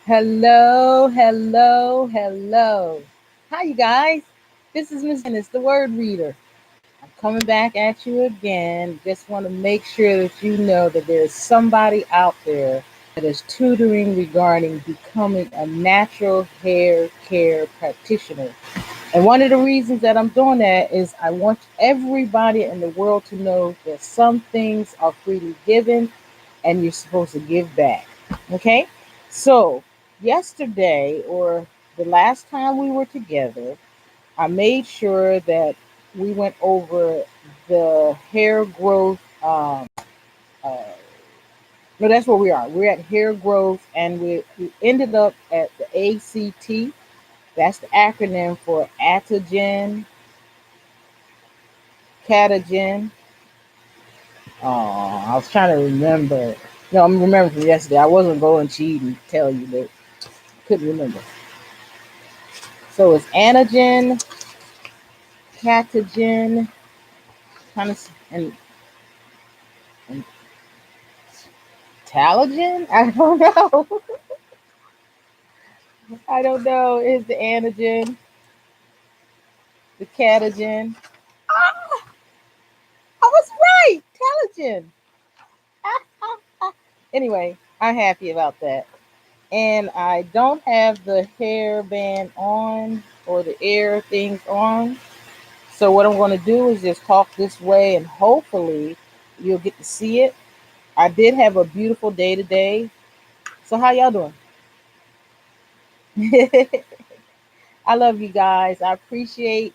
Hello, hello, hello. Hi, you guys. This is mzjanis, the word reader. I'm coming back at you again. Just want to make sure that you know that there's somebody out there that is tutoring regarding becoming a natural hair care practitioner. And one of the reasons that I'm doing that is I want everybody in the world to know that some things are freely given and you're supposed to give back. Okay? So, yesterday or the last time we were together, I made sure that we went over the hair growth. Uh, no, that's where we are. We're at hair growth, and we ended up at the ACT. That's the acronym for atogen, catagen. Oh, I was trying to remember. No, I'm remembering from yesterday. I wasn't going to cheat and tell you that couldn't remember. So it's antigen, catagen, kind of, and Talagen? I don't know. I don't know. Is the antigen, the catagen? Ah, I was right. Talagen. Ah, ah, ah. Anyway, I'm happy about that. And I don't have the hair band on or the air things on. So what I'm going to do is just talk this way and hopefully you'll get to see it. I did have a beautiful day today. So how y'all doing? I love you guys. I appreciate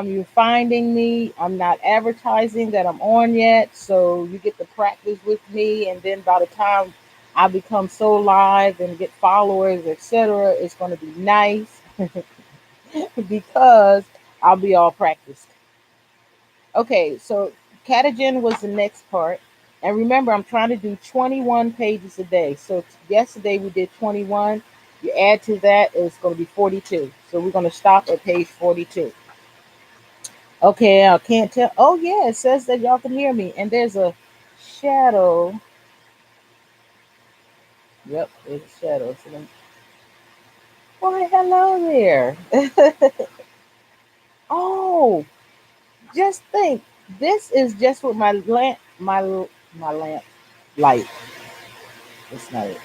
you finding me. I'm not advertising that I'm on yet, so you get to practice with me, and then by the time I become so live and get followers, etc., it's going to be nice because I'll be all practiced. Okay, so catagen was the next part. And remember, I'm trying to do 21 pages a day. So yesterday we did 21. You add to that, it's going to be 42. So we're going to stop at page 42. Okay, I can't tell. Oh, yeah, it says that y'all can hear me. And there's a shadow. Yep, there's a shadow. So why, hello there. Oh, just think. This is just with my lamp, my lamp light. It's not it.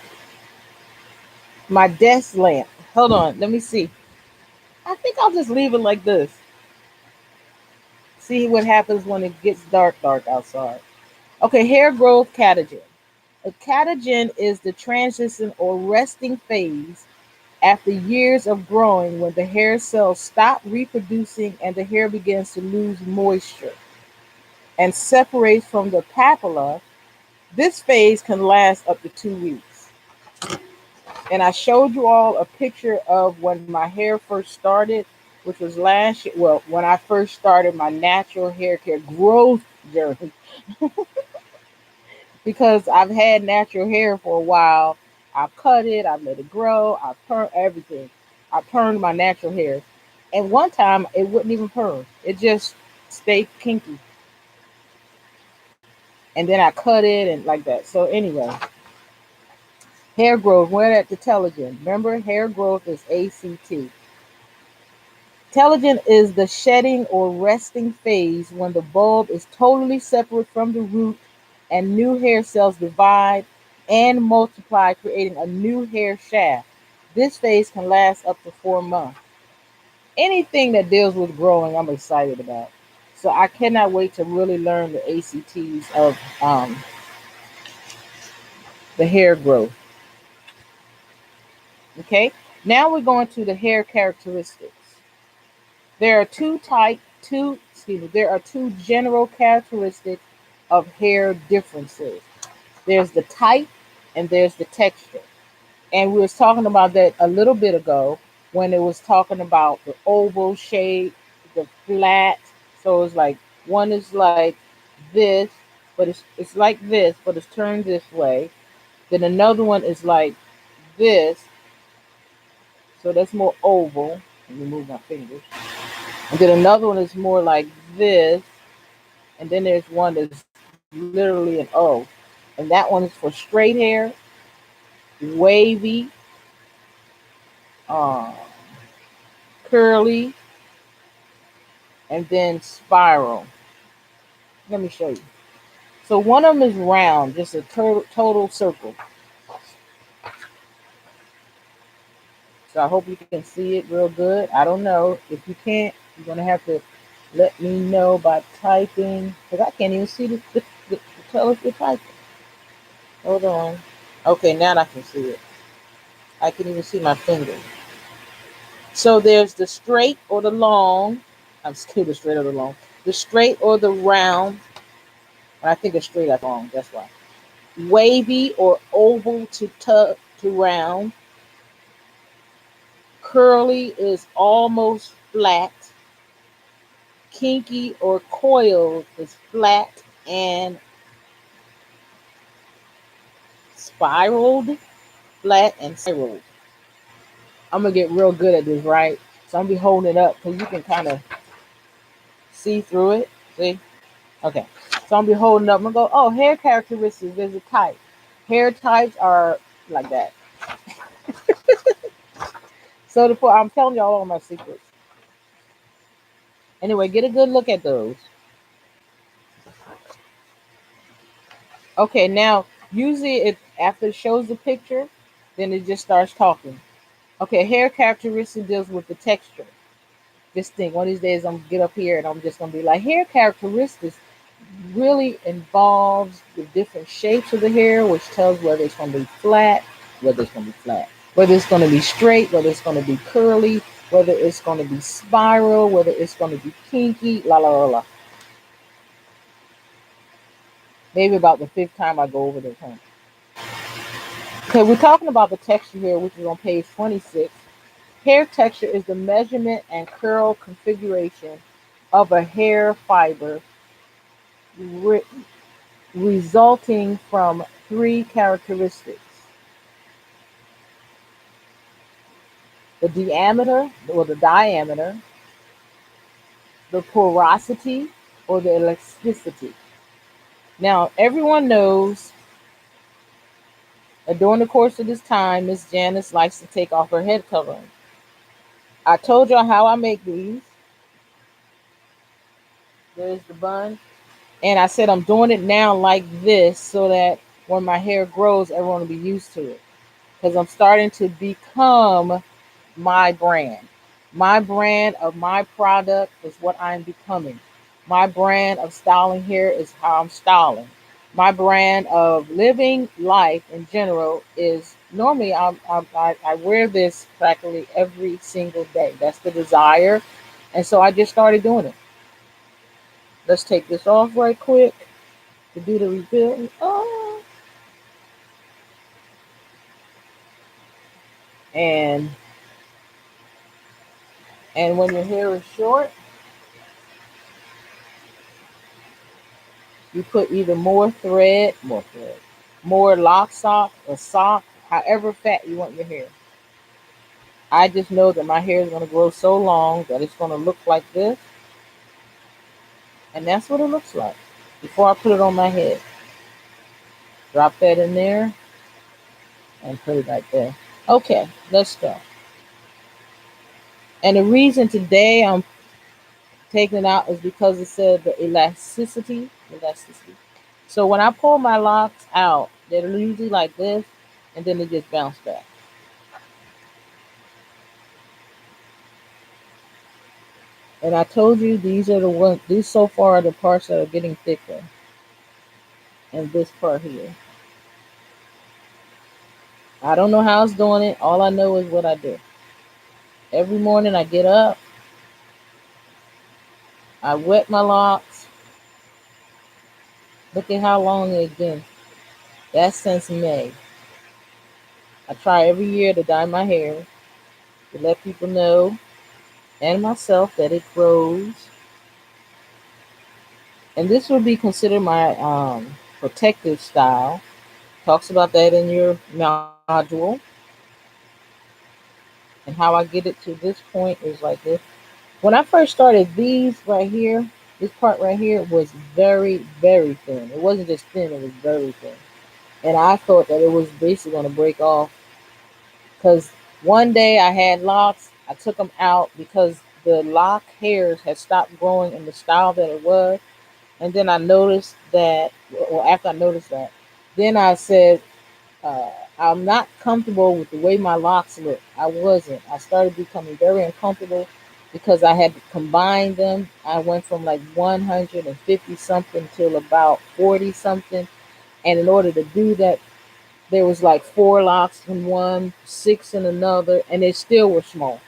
My desk lamp. Hold on, let me see. I think I'll just leave it like this. See what happens when it gets dark outside. Okay, hair growth catagen. A catagen is the transition or resting phase after years of growing when the hair cells stop reproducing and the hair begins to lose moisture and separates from the papilla. This phase can last up to 2 weeks. And I showed you all a picture of when my hair first started, which was last year. Well, when I first started my natural hair care growth journey, because I've had natural hair for a while. I've cut it, I've let it grow, I've permed everything. I permed my natural hair. And one time it wouldn't even perm, it just stayed kinky. And then I cut it and like that. So, anyway, hair growth, we're at the telogen. Remember, hair growth is ACT. Telogen is the shedding or resting phase when the bulb is totally separate from the root and new hair cells divide and multiply, creating a new hair shaft. This phase can last up to 4 months. Anything that deals with growing, I'm excited about. So I cannot wait to really learn the ACTs of the hair growth. Okay, now we're going to the hair characteristics. There are there are two general characteristics of hair differences. There's the type and there's the texture. And we was talking about that a little bit ago when it was talking about the oval shape, the flat. So it's like one is like this, but it's like this, but it's turned this way. Then another one is like this, so that's more oval. Let me move my fingers. And then another one is more like this, and then there's one that's literally an O, and that one is for straight hair, wavy, uh, curly, and then spiral. Let me show you. So one of them is round, just a total circle. So I hope you can see it real good. I don't know. If you can't, you're going to have to let me know by typing. Because I can't even see the tell if you're typing. Hold on. Okay, now I can see it. I can even see my finger. So there's the straight or the long. I'm still the straight or the long. The straight or the round. When I think of straight, I long. That's why. Wavy or oval to round. Curly is almost flat. Kinky or coiled is flat, and spiraled, flat and spiraled. I'm gonna get real good at this, right? So I'm gonna be holding it up because you can kind of see through it. See? Okay. So I'm gonna be holding up. I'm gonna go, oh, hair characteristics, there's a type. Hair types are like that. So I'm telling y'all all my secrets. Anyway, get a good look at those. Okay, now usually it after it shows the picture, then it just starts talking. Okay, hair characteristic deals with the texture. Just think, one of these days I'm gonna get up here and I'm just gonna be like, hair characteristics really involves the different shapes of the hair, which tells whether it's gonna be flat, whether it's gonna be straight, whether it's gonna be curly, whether it's gonna be spiral, whether it's gonna be kinky, la la la la. Maybe about the fifth time I go over this one. Okay, we're talking about the texture here, which is on page 26. Hair texture is the measurement and curl configuration of a hair fiber re- resulting from three characteristics: the diameter, the porosity, or the elasticity. Now, everyone knows that during the course of this time, Miss Janice likes to take off her head covering. I told y'all how I make these. There's the bun. And I said I'm doing it now like this so that when my hair grows, everyone will be used to it. Because I'm starting to become my brand. My brand of my product is what I'm becoming. My brand of styling hair is how I'm styling. My brand of living life in general is normally I wear this practically every single day. That's the desire. And so I just started doing it. Let's take this off right quick to do the reveal. Oh. And when your hair is short, you put either more lock sock or sock, however fat you want your hair. I just know that my hair is going to grow so long that it's going to look like this. And that's what it looks like before I put it on my head. Drop that in there and put it right there. Okay, let's go. And the reason today I'm taking it out is because it said the elasticity. So when I pull my locks out, they're usually like this, and then they just bounce back. And I told you these are the ones. These so far are the parts that are getting thicker, and this part here. I don't know how it's doing it. All I know is what I do. Every morning I get up, I wet my locks. Look at how long it's been. That's since May. I try every year to dye my hair to let people know and myself that it grows. And this would be considered my protective style. Talks about that in your module. And how I get it to this point is like this. When I first started, these right here, this part right here was very, very thin. It wasn't just thin, it was very thin. And I thought that it was basically going to break off because One day I had locks. I took them out because the lock hairs had stopped growing in the style that it was. And then I noticed that, well, after I noticed that, then I said, uh, I'm not comfortable with the way my locks look. I wasn't. I started becoming very uncomfortable because I had to combine them. I went from like 150 something till about 40 something. And in order to do that, there was like four locks in one, six in another, and they still were small.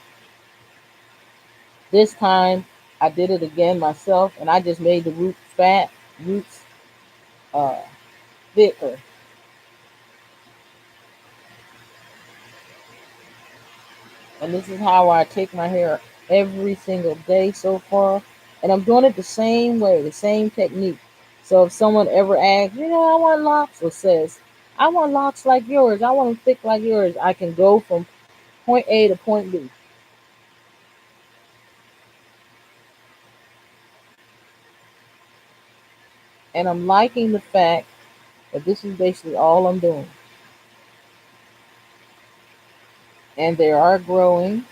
This time I did it again myself, and I just made the roots uh, thicker. And this is how I take my hair every single day so far. And I'm doing it the same way, the same technique. So if someone ever asks, I want locks, or says, I want locks like yours, I want them thick like yours, I can go from point A to point B. And I'm liking the fact that this is basically all I'm doing. And they are growing.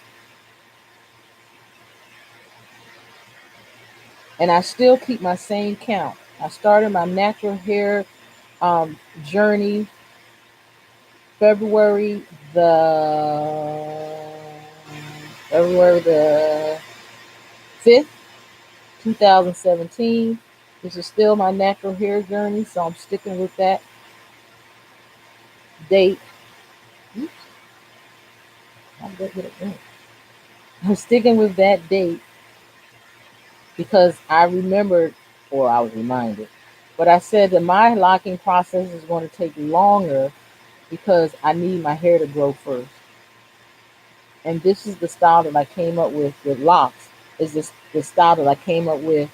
And I still keep my same count. I started my natural hair journey February the February the 5th, 2017. This is still my natural hair journey, so I'm sticking with that date. Oops, how did I get it wrong? I'm sticking with that date because I remembered, or I was reminded, but I said that my locking process is going to take longer because I need my hair to grow first. And this is the style that I came up with locks. Is this the style that I came up with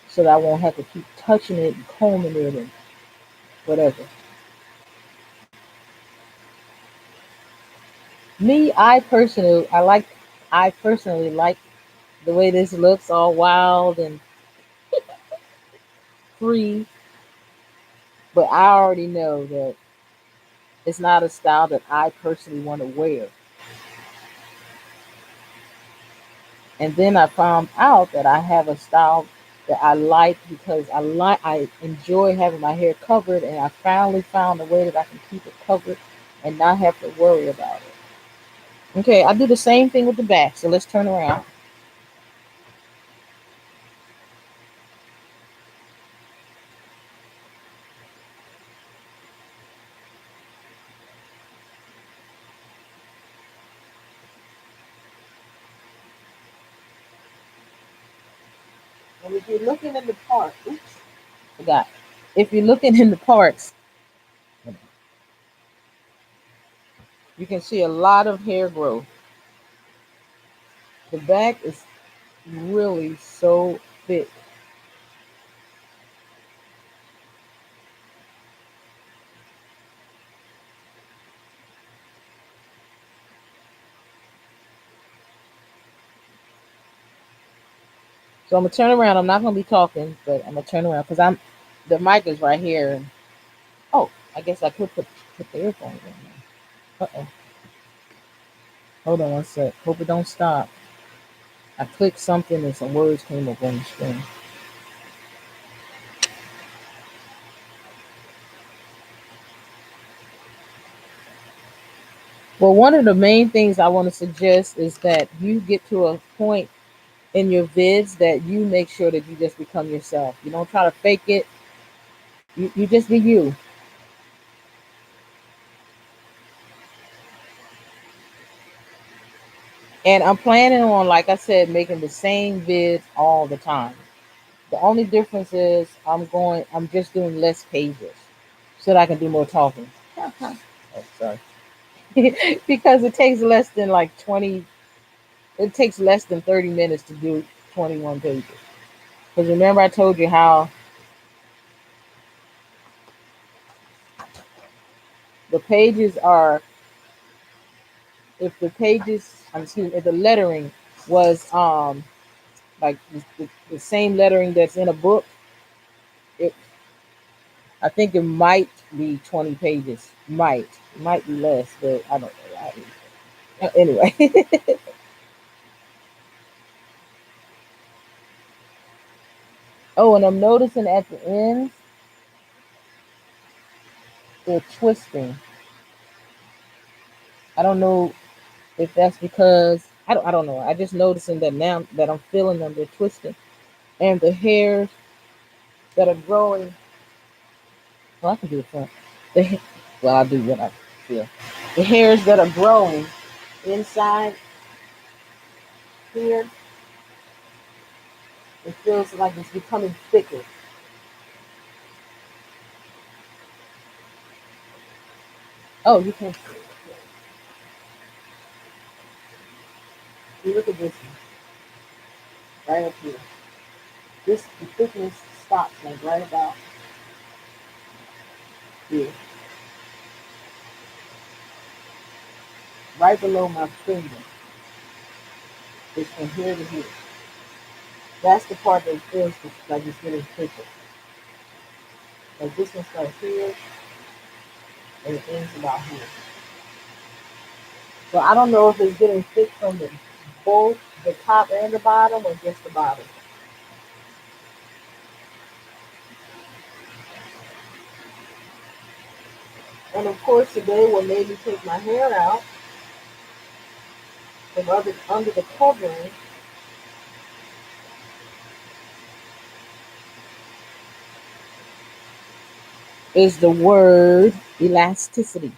so that I won't have to keep touching it and combing it and whatever. Me, I personally like the way this looks, all wild and free. But I already know that it's not a style that I personally want to wear. And then I found out that I have a style that I like because I enjoy having my hair covered, and I finally found a way that I can keep it covered and not have to worry about it. Okay, I do the same thing with the back. So let's turn around. And if you're looking in the park, oops, forgot. If you're looking in the parks, you can see a lot of hair growth. The back is really so thick. So I'm gonna turn around. I'm not gonna be talking, but I'm gonna turn around because the mic is right here. Oh, I guess I could put the earphones in there. Uh oh. Hold on one sec. Hope it don't stop. I clicked something and some words came up on the screen. Well, one of the main things I want to suggest is that you get to a point in your vids that you make sure that you just become yourself. You don't try to fake it. You just be you. And I'm planning on, like I said, making the same vids all the time. The only difference is I'm just doing less pages so that I can do more talking. Oh, sorry. Because it takes less than like 20, it takes less than 30 minutes to do 21 pages. Because remember, I told you how the pages are, if the pages, excuse me, if the lettering was like the same lettering that's in a book, it I think it might be 20 pages. Might be less, but I don't know. Anyway. Oh, and I'm noticing at the ends they're twisting. I don't know if that's because I don't know. I just noticing that now that I'm feeling them, they're twisting, and the hairs that are growing. Well, I can do it front. Well, I'll do what I feel. The hairs that are growing inside here, it feels like it's becoming thicker. Oh, you can see. You look at this one, right up here. This the thickness stops like right about here, right below my finger. It's from here to here. That's the part that feels like it's getting thicker. Like this one starts here and it ends about here. So I don't know if it's getting thick from the both the top and the bottom or just the bottom. And of course today what made me take my hair out from under the covering is the word elasticity.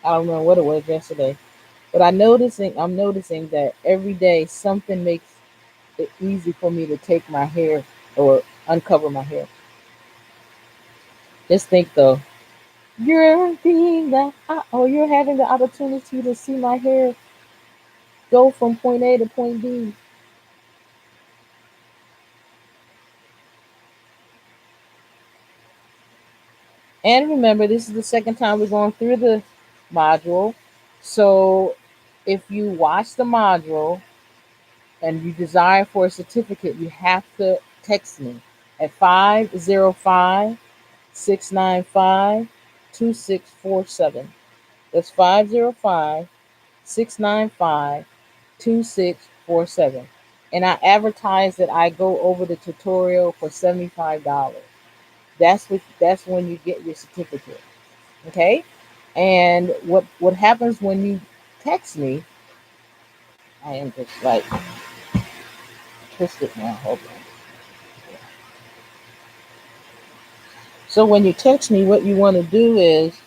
I don't remember what it was yesterday. But I'm noticing that every day something makes it easy for me to take my hair or uncover my hair. Just think though, you're having the opportunity to see my hair go from point A to point B. And remember, this is the second time we're going through the module. So if you watch the module and you desire for a certificate, you have to text me at 505 695 2647. That's 505 695 2647. And I advertise that I go over the tutorial for $75. That's when you get your certificate. Okay? And what happens when you text me, I am just like twisted now. Hold on. So when you text me, what you want to do is,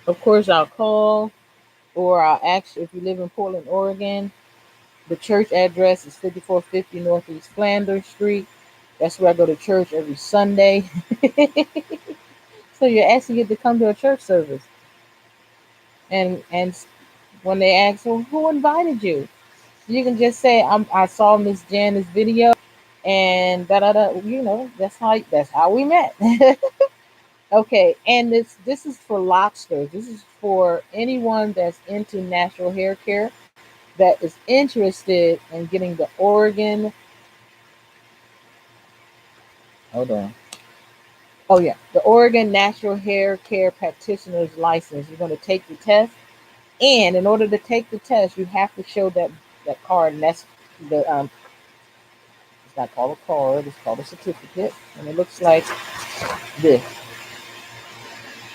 of course, I'll call or I'll ask if you live in Portland, Oregon. The church address is 5450 Northeast Flanders Street. That's where I go to church every Sunday. So you're asking you to come to a church service. And when they ask, well, who invited you? You can just say, I saw mzjanis video and da da da. That's how we met. Okay, and this is for lobsters. This is for anyone that's into natural hair care that is interested in getting the Oregon. Hold on. Oh yeah, the Oregon Natural Hair Care Practitioner's License. You're going to take the test, and in order to take the test, you have to show that card, and that's the It's not called a card. It's called a certificate, and it looks like this.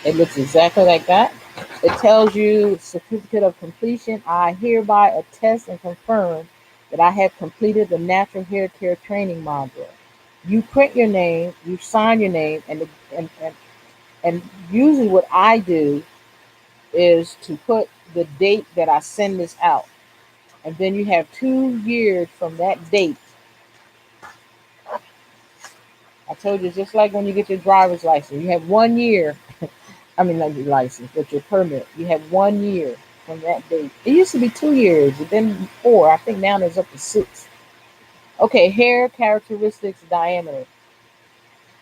It looks exactly like that. It tells you certificate of completion. I hereby attest and confirm that I have completed the natural hair care training module. You print your name, you sign your name, and usually what I do is to put the date that I send this out. And then you have 2 years from that date. I told you, just like when you get your driver's license, you have 1 year. I mean, not your license, but your permit. You have 1 year from that date. It used to be 2 years, and then four. I think now there's up to six. Okay, hair characteristics diameter.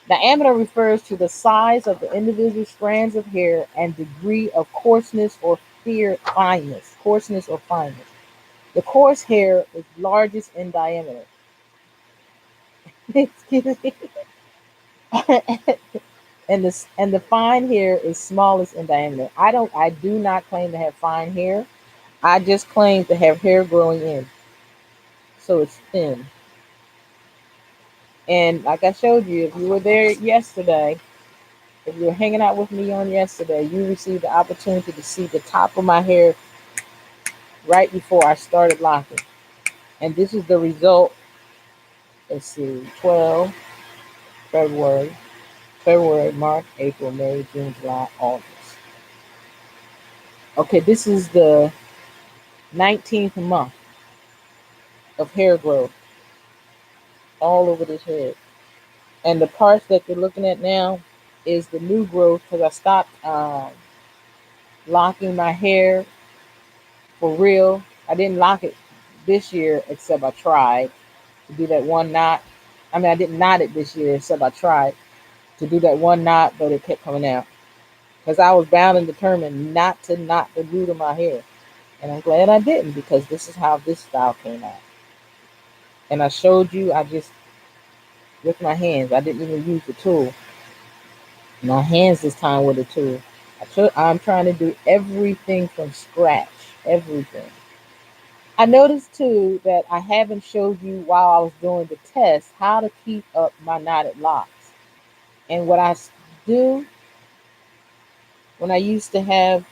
Diameter refers to the size of the individual strands of hair and degree of coarseness or fineness. Coarseness or fineness. The coarse hair is largest in diameter. Excuse me. And the fine hair is smallest in diameter. I do not claim to have fine hair. I just claim to have hair growing in. So it's thin. And like I showed you, if you were there yesterday, if you were hanging out with me on yesterday, you received the opportunity to see the top of my hair right before I started locking. And this is the result. Let's see, 12, February, March, April, May, June, July, August. Okay, this is the 19th month of hair growth all over this head. And the parts that you're looking at now is the new growth because I stopped locking my hair for real. I didn't lock it this year except I tried to do that one knot. I mean, I didn't knot it this year except I tried to do that one knot, but it kept coming out because I was bound and determined not to knot the root of my hair. And I'm glad I didn't because this is how this style came out. And I showed you, I just, with my hands, I didn't even use the tool. My hands this time with a tool. I'm trying to do everything from scratch. Everything. I noticed too that I haven't showed you while I was doing the test how to keep up my knotted locks. And what I do when I used to have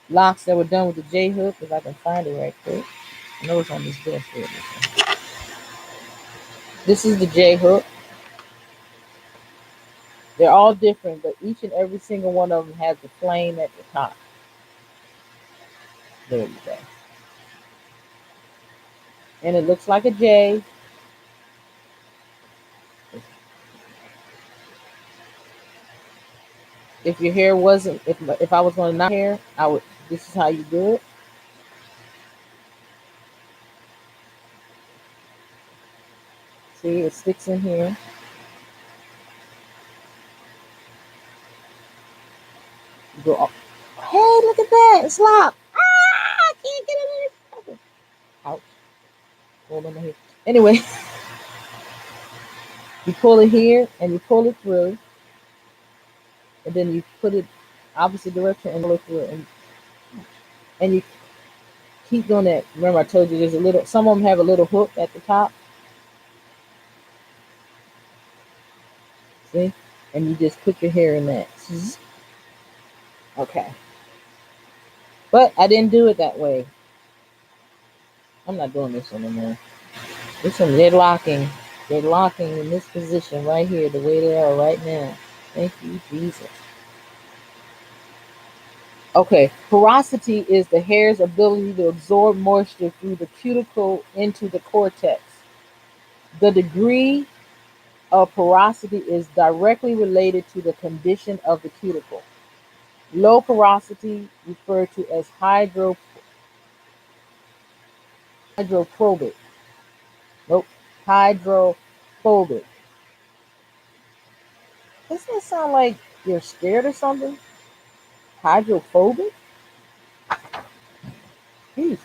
locks that were done with the J hook, if I can find it right quick. I know it's on this desk here. This is the J hook. They're all different, but each and every single one of them has the flame at the top. There you go. And it looks like a J. If your hair wasn't, if I was going to knot hair, I would. This is how you do it. See, it sticks in here. You go. Up. Hey, look at that! It's locked. Ah, I can't get it in. Ouch. Hold on here. Anyway, you pull it here and you pull it through, and then you put it opposite direction and pull it through, and you keep doing that. Remember, I told you there's a little. Some of them have a little hook at the top. See, and you just put your hair in that. Okay, but I didn't do it that way. I'm not doing this one anymore. This one, they're locking. They're locking in this position right here, the way they are right now. Thank you, Jesus. Okay, porosity is the hair's ability to absorb moisture through the cuticle into the cortex. The degree of porosity is directly related to the condition of the cuticle. Low porosity, referred to as hydrophobic. Nope, hydrophobic. Doesn't it sound like you're scared or something? Hydrophobic? Jeez.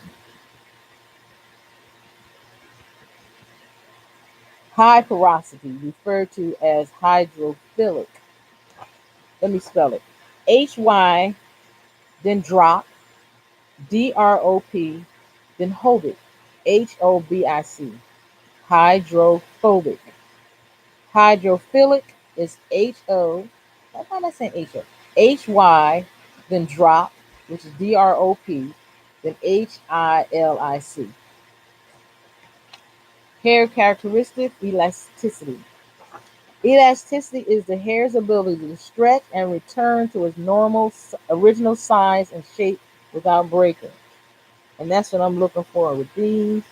High porosity, referred to as hydrophilic. Let me spell it. Hy, then drop, drop, then hobic, hobic. Hydrophobic. Hydrophilic is ho. Why am I saying ho? Hy, then drop, which is drop, then hilic. Hair characteristic elasticity. Elasticity is the hair's ability to stretch and return to its normal original size and shape without breaking. And that's what I'm looking for with these.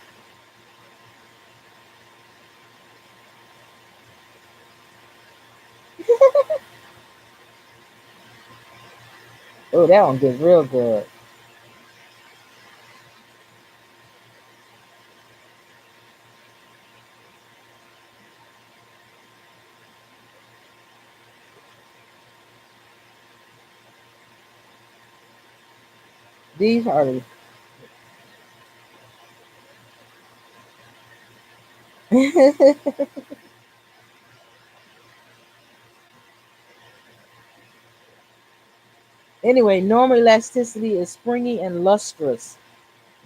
Oh, that one gets real good. These are the Anyway, normal elasticity is springy and lustrous.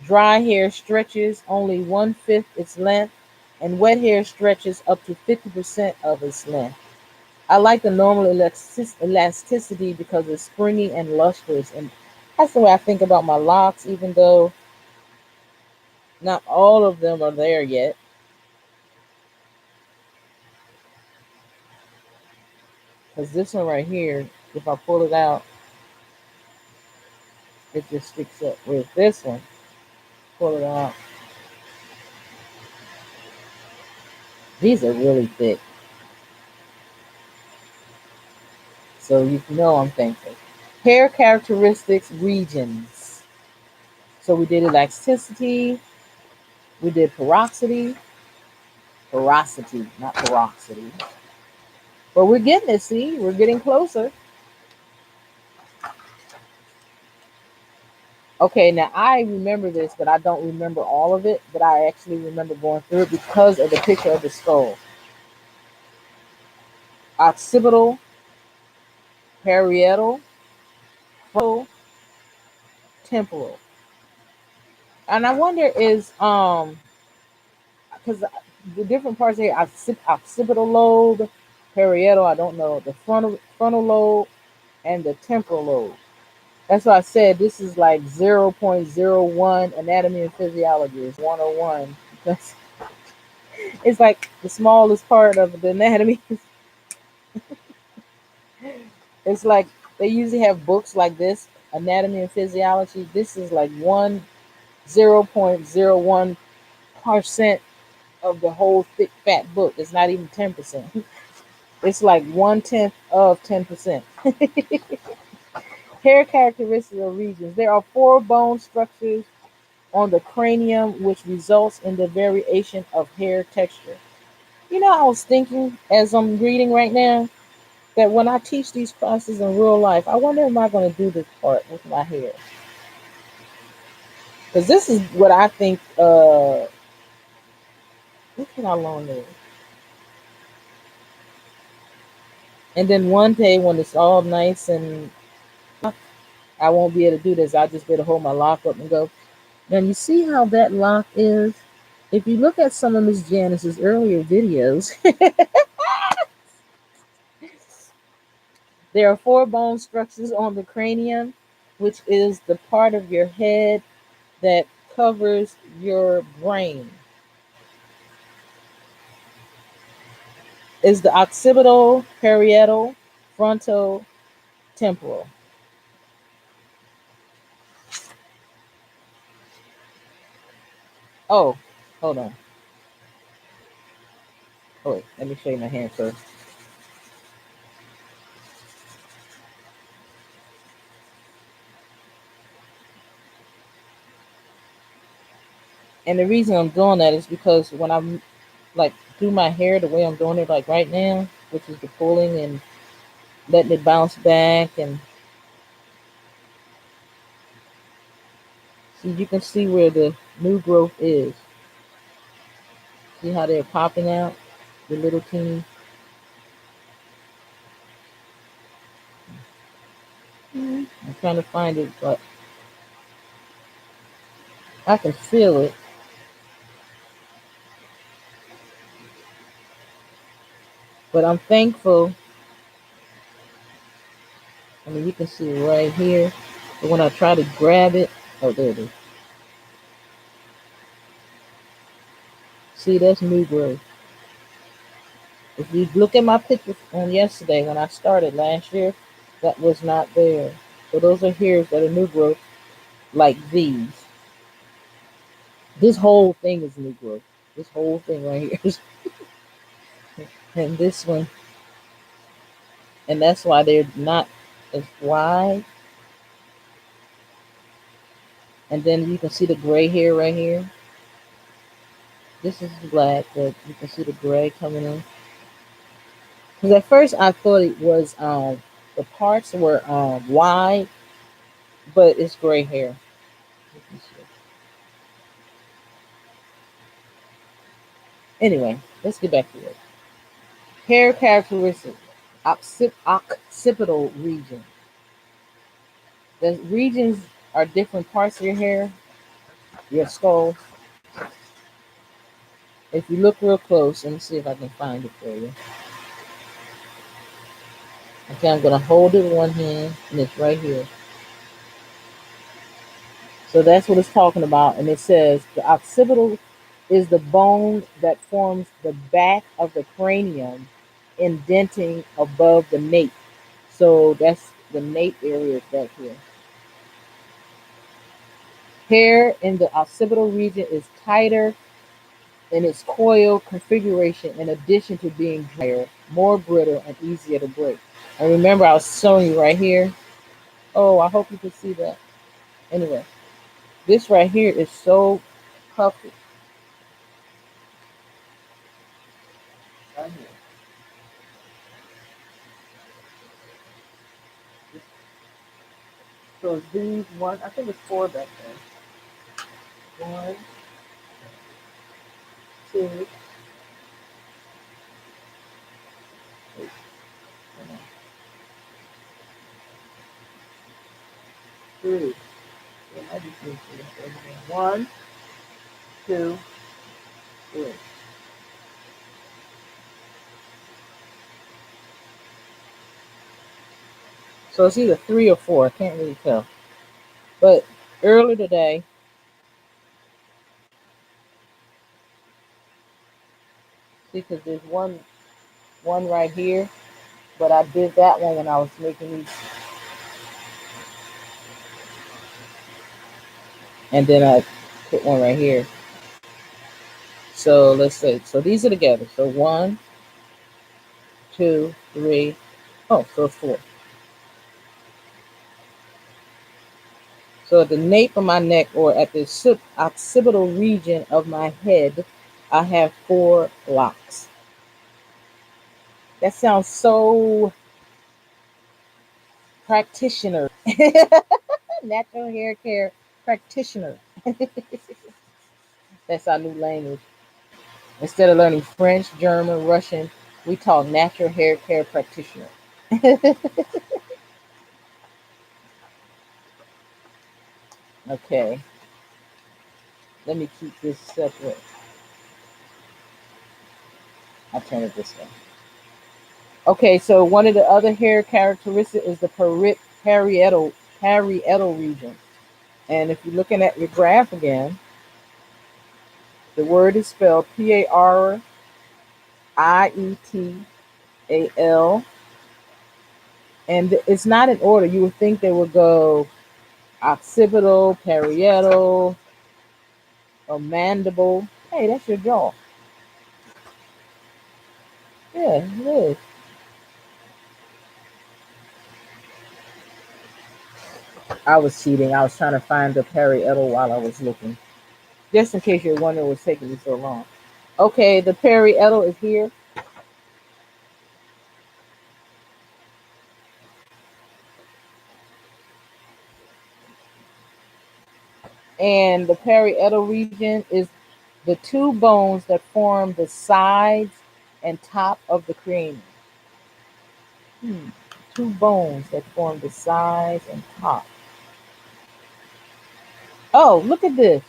Dry hair stretches only 1/5 its length, and wet hair stretches up to 50% of its length. I like the normal elasticity because it's springy and lustrous, and that's the way I think about my locks, even though not all of them are there yet. Because this one right here, if I pull it out, it just sticks up. With this one, pull it out. These are really thick. So you know I'm thankful. Hair characteristics regions. So we did elasticity, we did porosity, not porosity. But we're getting it, see? We're getting closer. Okay, now I remember this, but I don't remember all of it, but I actually remember going through it because of the picture of the skull. Occipital, parietal, frontal, temporal. And I wonder is because the different parts here, occipital lobe, parietal, I don't know, the frontal lobe and the temporal lobe. That's why I said this is like 0.01 anatomy and physiology. It's 101 because it's like the smallest part of the anatomy. It's like they usually have books like this, anatomy and physiology. This is like 0.01% of the whole thick fat book. It's not even 10%. It's like 1/10 of 10%. Hair characteristics of regions. There are 4 bone structures on the cranium, which results in the variation of hair texture. You know, I was thinking as I'm reading right now that when I teach these classes in real life, I wonder am I going to do this part with my hair? Because this is what I think. Look at how long it is. And then one day when it's all nice and I won't be able to do this, I'll just be able to hold my lock up and go. Now you see how that lock is? If you look at some of Miss Janice's earlier videos, there are 4 bone structures on the cranium, which is the part of your head that covers your brain. Is the occipital, parietal, frontal, temporal. Oh, hold on. Oh, wait, let me show you my hand first. And the reason I'm doing that is because when I'm like do my hair the way I'm doing it like right now, which is the pulling and letting it bounce back, and see you can see where the new growth is. See how they're popping out, the little teeny. I'm trying to find it, but I can feel it. But I'm thankful. I mean, you can see it right here. But when I try to grab it, oh, there it is. See, that's new growth. If you look at my picture on yesterday when I started last year, that was not there. So those are hairs that are new growth, like these. This whole thing is new growth. This whole thing right here. And this one. And that's why they're not as wide. And then you can see the gray hair right here. This is black, but you can see the gray coming in. Because at first I thought it was the parts were wide, but it's gray hair. Anyway, let's get back to it. Hair characteristics, occipital region. The regions are different parts of your hair, your skull. If you look real close, let me see if I can find it for you. Okay, I'm gonna hold it in one hand, and it's right here. So that's what it's talking about, and it says the occipital is the bone that forms the back of the cranium, indenting above the nape. So that's the nape area back here. Hair in the occipital region is tighter in its coil configuration, in addition to being drier, more brittle, and easier to break. And remember, I was showing you right here. Oh, I hope you can see that. Anyway, this right here is so puffy. Right here. So it's these one, I think it's four back there. One, two, wait, hold on, three. Yeah, I just need to one, two, three. So it's either three or four. I can't really tell. But earlier today, see, because there's one right here, but I did that one when I was making these, and then I put one right here. So let's say, so these are together. So one, two, three. Oh, so it's four. So at the nape of my neck, or at the occipital region of my head, I have four locks. That sounds so practitioner. Natural hair care practitioner. That's our new language. Instead of learning French, German, Russian, we talk natural hair care practitioner. Okay, let me keep this separate. I'll turn it this way. Okay, so one of the other hair characteristics is the parietal region. And if you're looking at your graph again, the word is spelled Parittal, and it's not in order. You would think they would go occipital, parietal, or mandible. Hey, that's your jaw. Yeah, it is. I was cheating. I was trying to find the parietal while I was looking. Just in case you're wondering what's taking me so long. Okay, the parietal is here. And the parietal region is the two bones that form the sides and top of the cranium. Hmm. Two bones that form the sides and top. Oh, look at this.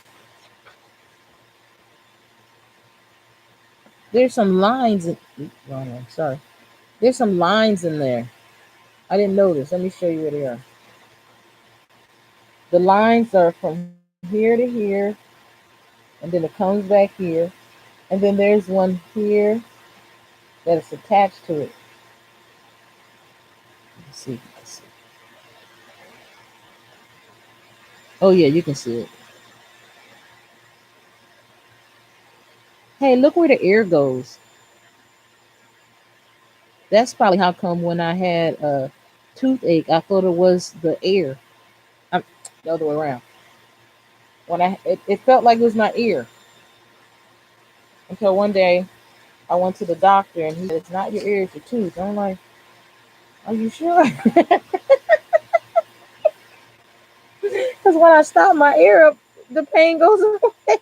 There's some lines in wrong one, sorry. There's some lines in there. I didn't notice. Let me show you where they are. The lines are from here to here, and then it comes back here. And then there's one here that is attached to it. Let's see if you can see. Oh yeah, you can see it. Hey, look where the air goes. That's probably how come when I had a toothache, I thought it was the air. The other way around. When it felt like it was my ear until one day I went to the doctor and he said, "It's not your ear, it's your tooth." I'm like, "Are you sure?" Because when I stop my ear up, the pain goes away.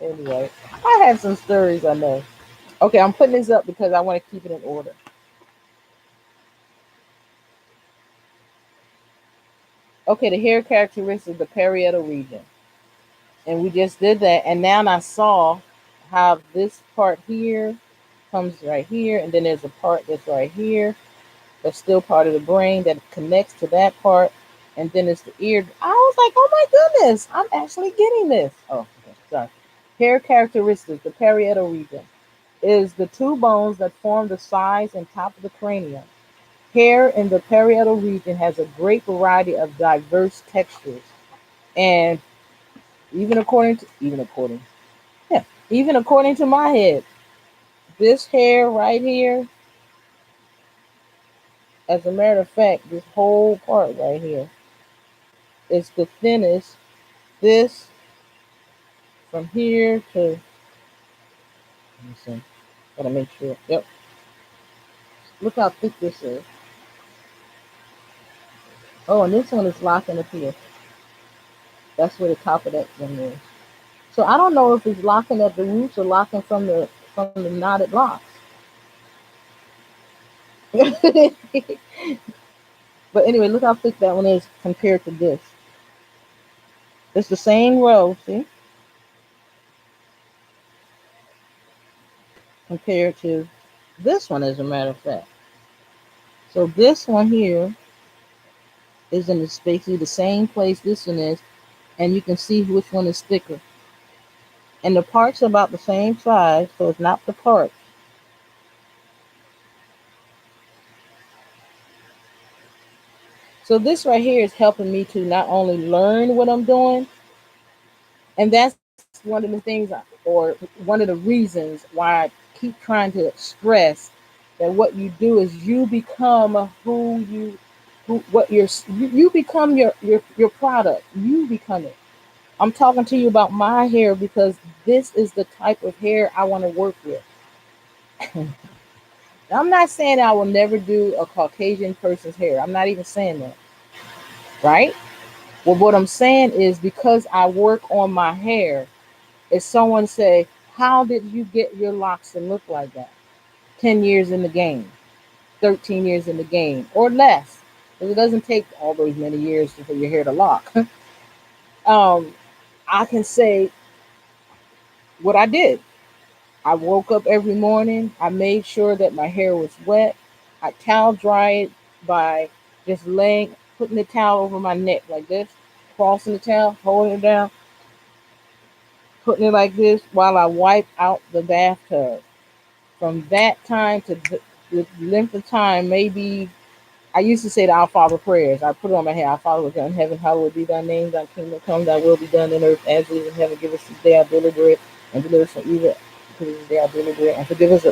Anyway, I had some stories I know. Okay, I'm putting this up because I want to keep it in order. Okay, the hair characteristics, the parietal region. And we just did that. And now I saw how this part here comes right here. And then there's a part that's right here. That's still part of the brain that connects to that part. And then it's the ear. I was like, oh my goodness, I'm actually getting this. Oh, okay, sorry. Hair characteristics, the parietal region, is the two bones that form the sides and top of the cranium. Hair in the parietal region has a great variety of diverse textures. And yeah, even according to my head, this hair right here, as a matter of fact, this whole part right here is the thinnest. This from here to, let me see, gotta make sure. Yep, look how thick this is. Oh, and this one is locking up here. That's where the top of that one is. So I don't know if it's locking at the roots or locking from the knotted locks. But anyway, look how thick that one is compared to this. It's the same row, see, compared to this one, as a matter of fact. So this one here is in basically the same place this one is, and you can see which one is thicker. And the parts are about the same size, so it's not the part. So this right here is helping me to not only learn what I'm doing, and that's one of the things, or one of the reasons why I keep trying to stress that what you do is you become you become your product. You become it. I'm talking to you about my hair because this is the type of hair I want to work with. I'm not saying I will never do a Caucasian person's hair. I'm not even saying that, right? Well, what I'm saying is because I work on my hair, if someone say, how did you get your locks to look like that? 10 years in the game, 13 years in the game, or less. Because it doesn't take all those many years for your hair to lock. um, I can say what I did. I woke up every morning. I made sure that my hair was wet. I towel dry it by just putting the towel over my neck like this, crossing the towel, holding it down, putting it like this while I wipe out the bathtub. From that time to the length of time, maybe I used to say the Our Father prayers. I put it on my head. Our Father which art in heaven, hallowed be thy name. Thy kingdom come. Thy will be done in earth as it is in heaven. Give us this day our daily bread, and deliver us from evil. Give us this day our daily bread, and forgive us.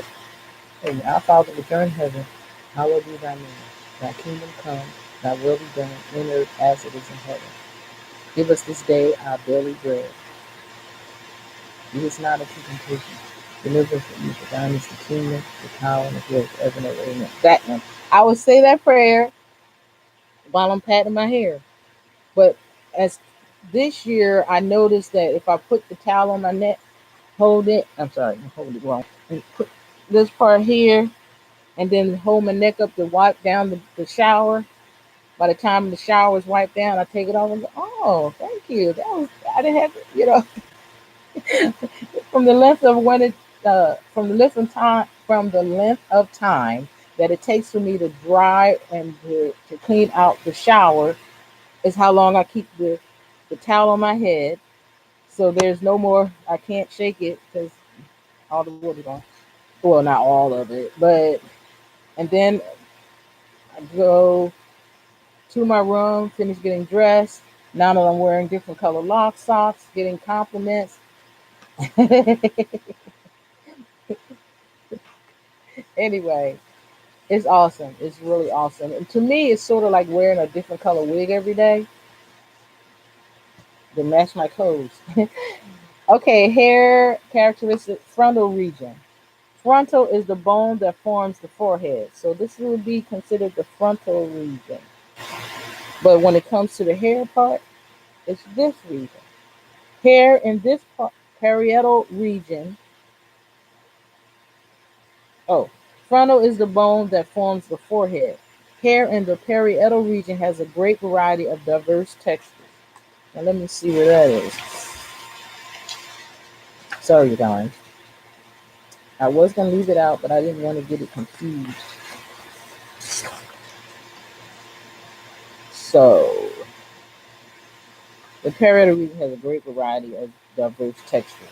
Our Father which art in heaven, hallowed be thy name. Thy kingdom come. Thy will be done in earth as it is in heaven. Give us this day our daily bread. Lead us not into temptation. Deliver us from evil. Thine is the kingdom, the power, and the glory forever and ever. Amen. That one. I would say that prayer while I'm patting my hair. But as this year, I noticed that if I put the towel on my neck, hold it. I'm sorry, hold it wrong. And put this part here, and then hold my neck up to wipe down the shower. By the time the shower is wiped down, I take it off and go, oh, thank you. That was I didn't have to, from the length of when it from the length of time that it takes for me to dry and to clean out the shower is how long I keep the towel on my head. So there's no more. I can't shake it because all the water's gone. Well, not all of it, but and then I go to my room, finish getting dressed. Now that I'm wearing different color lock socks, getting compliments. Anyway, it's awesome. It's really awesome. And to me, it's sort of like wearing a different color wig every day to match my clothes. Okay, hair characteristic frontal region. Frontal is the bone that forms the forehead. So this would be considered the frontal region. But when it comes to the hair part, it's this region. Hair in this parietal region. Oh, frontal is the bone that forms the forehead. Hair in the parietal region has a great variety of diverse textures. Now let me see where that is. Sorry, you guys. I was going to leave it out, but I didn't want to get it confused. So, the parietal region has a great variety of diverse textures.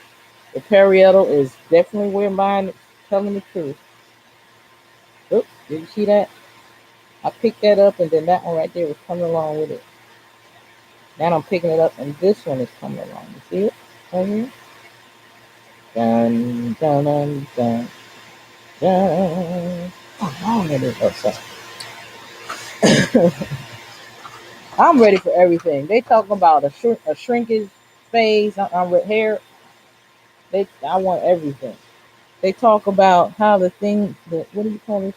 The parietal is definitely where mine is telling the truth. Oops, did you see that? I picked that up, and then that one right there was coming along with it. Now I'm picking it up, and this one is coming along. You see it right here? Dun, dun, dun, dun, dun. How long it is? Oh, sorry. I'm ready for everything. They talk about a shrinkage phase. I'm with hair. I want everything. They talk about how the thing, what do you call this?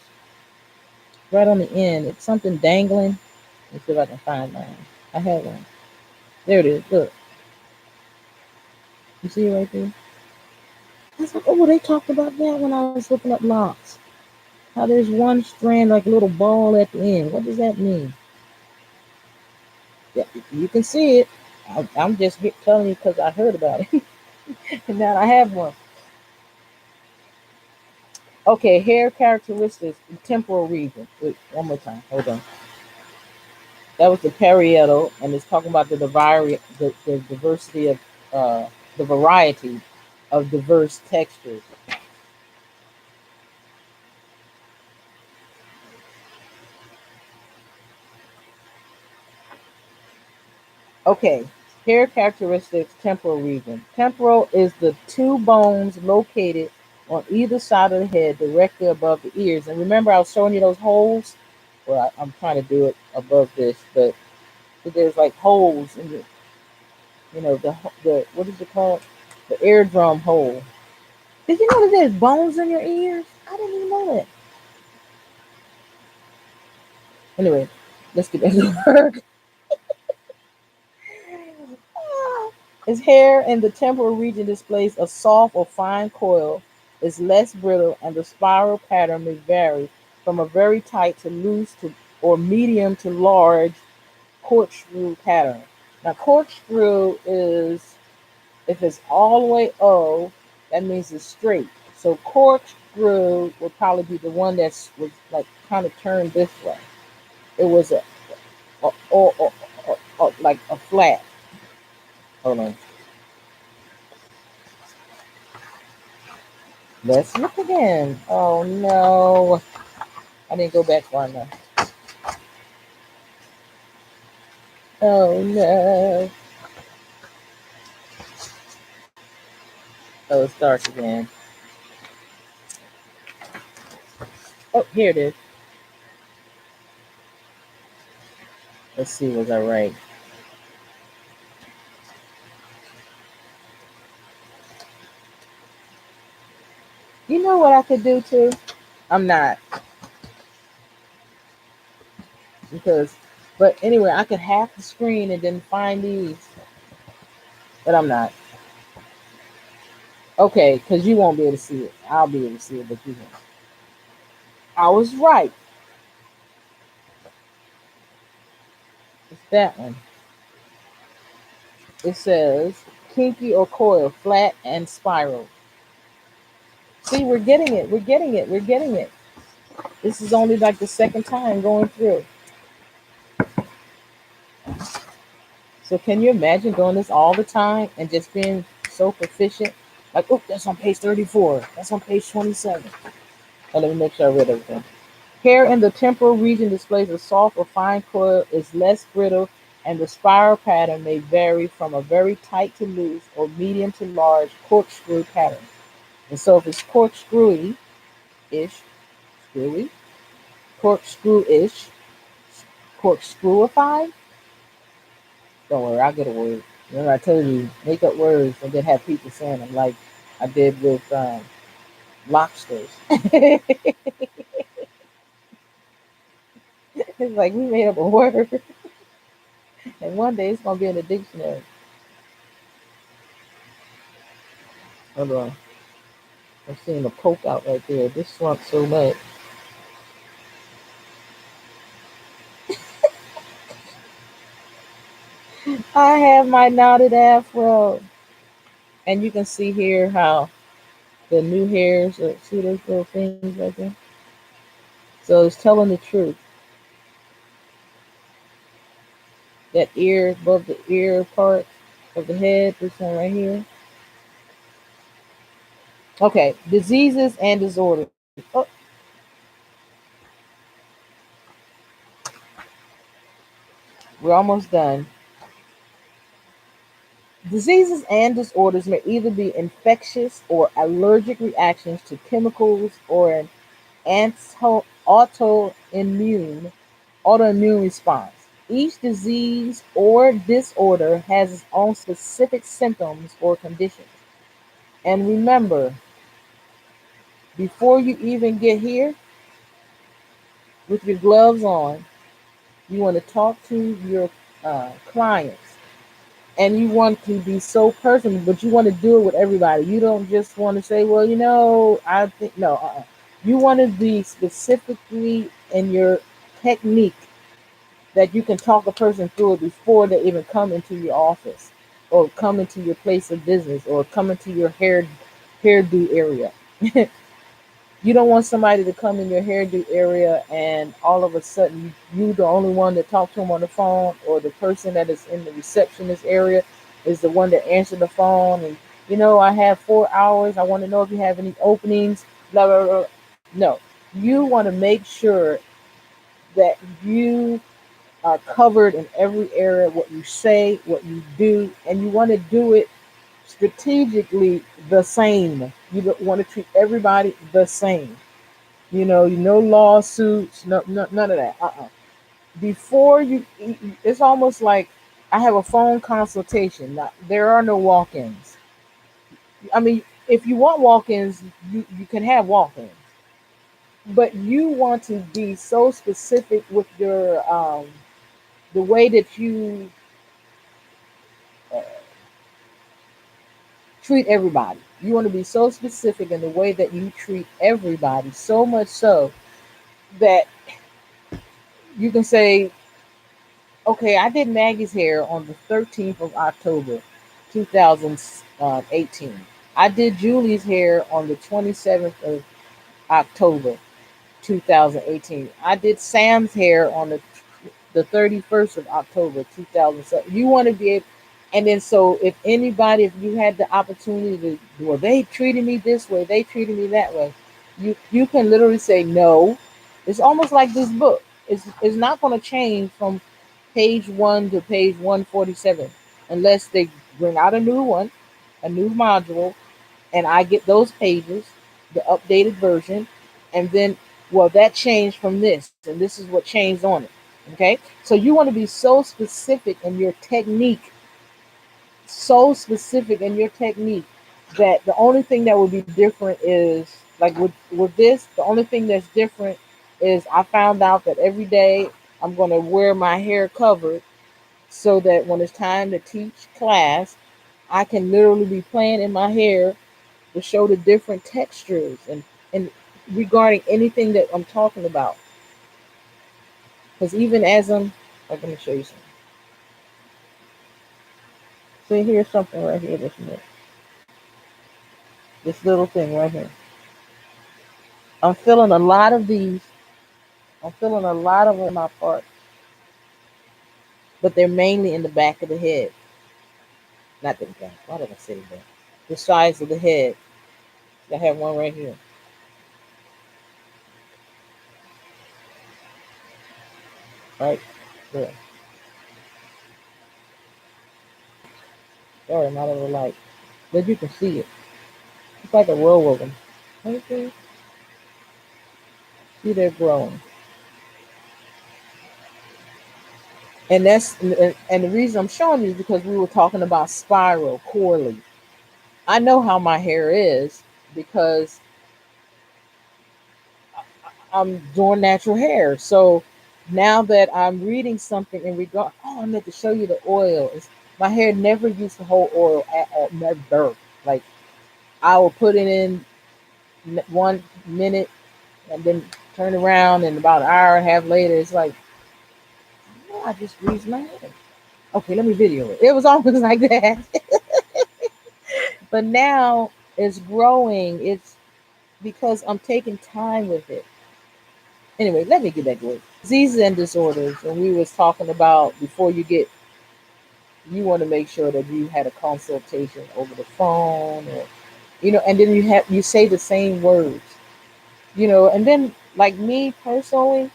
Right on the end, it's something dangling. Let's see if I can find mine. I had one. There it is. Look, you see it right there? I was like, oh, they talked about that when I was looking up locks. How there's one strand like a little ball at the end. What does that mean? Yeah, you can see it. I'm just telling you because I heard about it. And now I have one. Okay, hair characteristics, temporal region. Wait, one more time. Hold on. That was the parietal, and it's talking about the diversity of the variety of diverse textures. Okay, hair characteristics, temporal region. Temporal is the two bones located on either side of the head, directly above the ears. And remember, I was showing you those holes. Well, I'm trying to do it above this, but there's like holes in the, the what is it called? The eardrum hole. Did you know that there's bones in your ears? I didn't even know that. Anyway, let's get back to work. His hair in the temporal region displays a soft or fine coil, is less brittle, and the spiral pattern may vary from a very tight to loose to or medium to large corkscrew pattern. Now, corkscrew is, if it's all the way O, that means it's straight. So corkscrew would probably be the one that's was like kind of turned this way. It was like a flat. Hold on. Let's look again. Oh no. I didn't go back far enough. Oh no. Oh, it starts again. Oh, here it is. Let's see, was I right? You know what I could do too? I'm not. Because, but anyway, I could hack the screen and then find these. But I'm not. Okay, because you won't be able to see it. I'll be able to see it, but you won't. I was right. It's that one. It says kinky or coil, flat and spiral. See, we're getting it. We're getting it. We're getting it. This is only like the second time going through. So can you imagine doing this all the time and just being so proficient? Like, oh, that's on page 34. That's on page 27. Oh, let me make sure I read everything. Hair in the temporal region displays a soft or fine coil, is less brittle, and the spiral pattern may vary from a very tight to loose or medium to large corkscrew pattern. And so if it's corkscrewy-ish, screwy, corkscrew-ish, corkscrewified, don't worry, I'll get a word. Remember, I told you, make up words and then have people saying them like I did with lobsters. It's like we made up a word, and one day it's gonna be in the dictionary. Hold on, I'm seeing a poke out right there. This shrunk so much. I have my knotted afro. And you can see here how the new hairs, see those little things right there? So it's telling the truth. That ear, above the ear part of the head, this one right here. Okay, diseases and disorders. Oh, we're almost done. Diseases and disorders may either be infectious or allergic reactions to chemicals or an autoimmune response. Each disease or disorder has its own specific symptoms or conditions. And remember, before you even get here with your gloves on, you want to talk to your clients, and you want to be so personal, but you want to do it with everybody. You don't just want to say, well, I think, no. You want to be specifically in your technique that you can talk a person through it before they even come into your office or come into your place of business or come into your hairdo area. You don't want somebody to come in your hairdo area and all of a sudden you the only one that talk to them on the phone, or the person that is in the receptionist area is the one that answered the phone, and I have 4 hours. I want to know if you have any openings. Blah blah blah. No, you want to make sure that you are covered in every area. What you say, what you do, and you want to do it strategically the same. You don't want to treat everybody the same. No lawsuits, no none of that. Before it's almost like I have a phone consultation. Now, there are no walk-ins. I mean, if you want walk-ins, you can have walk-ins, but you want to be so specific with your the way that you uh, treat everybody. You want to be so specific in the way that you treat everybody, so much so that you can say, okay, I did Maggie's hair on the 13th of October, 2018. I did Julie's hair on the 27th of October, 2018. I did Sam's hair on the 31st of October, 2007. You want to be able, and then so if you had the opportunity to, well, they treated me this way, they treated me that way, you can literally say no. It's almost like this book. It's not going to change from page 1 to page 147 unless they bring out a new one, a new module, and I get those pages, the updated version, and then, well, that changed from this, and this is what changed on it. Okay, so you want to be so specific in your technique that the only thing that would be different is, like with this, the only thing that's different is I found out that every day I'm going to wear my hair covered so that when it's time to teach class, I can literally be playing in my hair to show the different textures and regarding anything that I'm talking about. Because even as I'm going to show you something. See, here's something right here. This little thing right here. I'm feeling a lot of these. I'm feeling a lot of them in my part, but they're mainly in the back of the head. Not the back. Why did I say that? The sides of the head. I have one right here. Right there. Sorry, not over the light. But you can see it. It's like a row of them. Okay. See, they're growing. And the reason I'm showing you is because we were talking about spiral, coily. I know how my hair is because I'm doing natural hair. So now that I'm reading something in regard, I meant to show you the oil. My hair never used to hold oil at all, never. Like I will put it in 1 minute and then turn around, and about an hour and a half later, it's like, I just greased my hair. Okay, let me video it. It was almost like that. But now it's growing. It's because I'm taking time with it. Anyway, let me get back to it. Diseases and disorders, and we was talking about before you want to make sure that you had a consultation over the phone, or and then you say the same words, and then like me personally,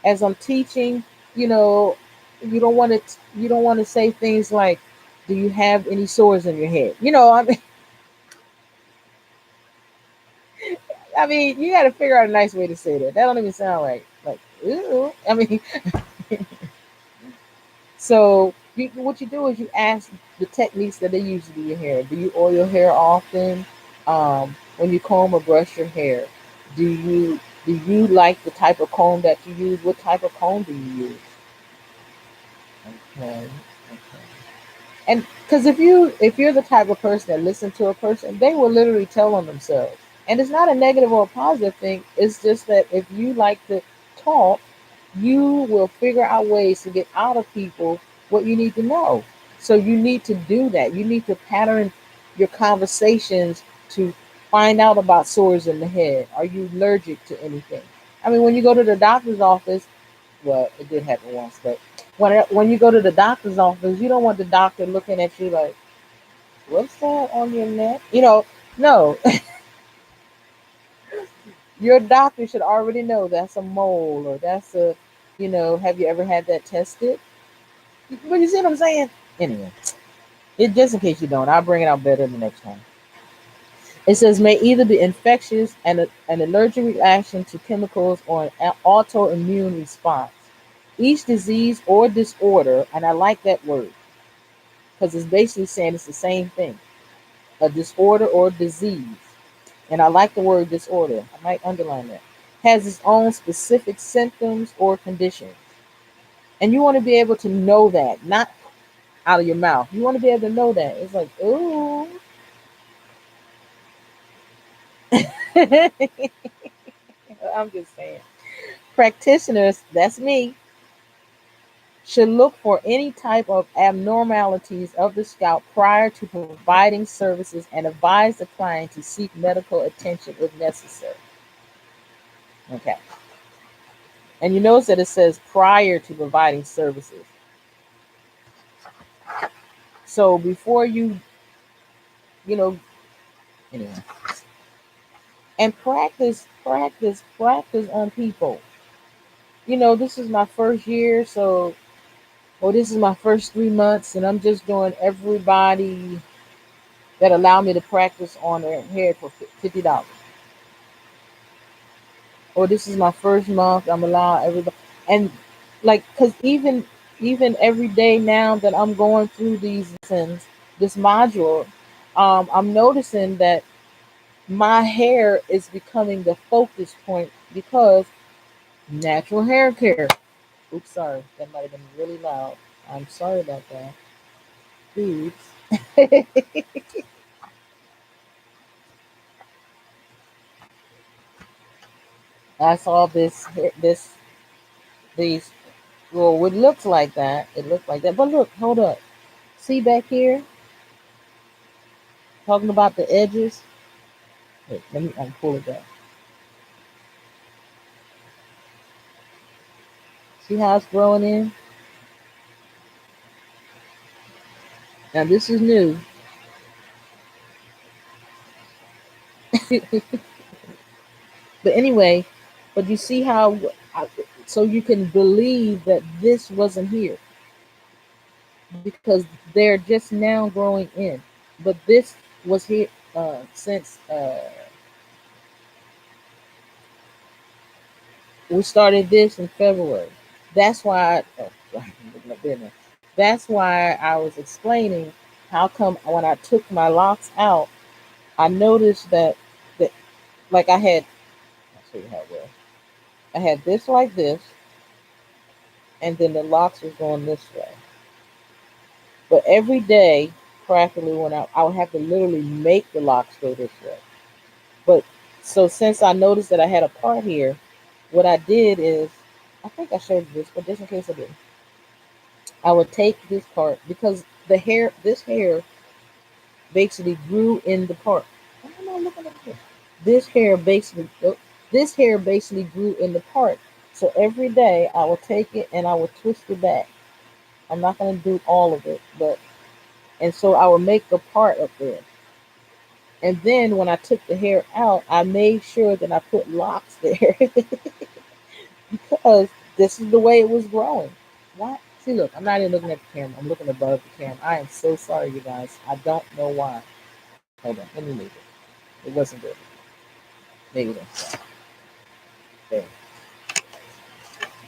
as I'm teaching, you know, you don't want to say things like, "Do you have any sores in your head?" I mean, you got to figure out a nice way to say that. That don't even sound like ooh. I mean, so what you do is you ask the techniques that they use to do your hair. Do you oil your hair often? When you comb or brush your hair, do you like the type of comb that you use? What type of comb do you use? Okay. Okay. And because if you're the type of person that listen to a person, they will literally tell on themselves. And it's not a negative or a positive thing. It's just that if you like to talk, you will figure out ways to get out of people what you need to know. So you need to do that. You need to pattern your conversations to find out about sores in the head. Are you allergic to anything? I mean, when you go to the doctor's office, well, it did happen once, but when you go to the doctor's office, you don't want the doctor looking at you like, "What's that on your neck?" No, your doctor should already know that's a mole or that's have you ever had that tested? But you see what I'm saying? Anyway, it just in case you don't, I'll bring it out better the next time. It says may either be infectious and an allergic reaction to chemicals or an autoimmune response. Each disease or disorder, and I like that word because it's basically saying it's the same thing, a disorder or disease. And I like the word disorder. I might underline that. Has its own specific symptoms or conditions. And you want to be able to know that, not out of your mouth. You want to be able to know that. It's like, ooh. I'm just saying. Practitioners, that's me, should look for any type of abnormalities of the scalp prior to providing services and advise the client to seek medical attention if necessary. Okay. And you notice that it says prior to providing services. So before you know, anyway, and practice on people. This is my first year, so, or this is my first 3 months, and I'm just doing everybody that allow me to practice on their hair for $50. Or this is my first month, I'm allowing everybody, and like, cause even every day now that I'm going through these lessons, this module, I'm noticing that my hair is becoming the focus point because natural hair care. Oops, sorry, that might have been really loud. I'm sorry about that. Oops. I saw these. Well, it looks like that. It looks like that. But look, hold up. See back here, talking about the edges. Wait, let me pull it back. See how it's growing in? Now this is new. But anyway, but you see how, so you can believe that this wasn't here because they're just now growing in. But this was here since we started this in February. That's why. Oh, my goodness. That's why I was explaining how come when I took my locks out, I noticed that like I had. I'll show you how it was. I had this like this, and then the locks was going this way. But every day, practically, when I would have to literally make the locks go this way. But so since I noticed that I had a part here, what I did is, I think I showed you this, but just in case I didn't, I would take this part because this hair basically grew in the part. Why am I looking at this? This hair basically, oh, this hair basically grew in the part. So every day I will take it and I will twist it back. I'm not going to do all of it, but and so I will make the part up there. And then when I took the hair out, I made sure that I put locks there because this is the way it was growing. Why? See, look, I'm not even looking at the camera. I'm looking above the camera. I am so sorry, you guys. I don't know why. Hold on, let me move it. It wasn't good. Maybe that's there.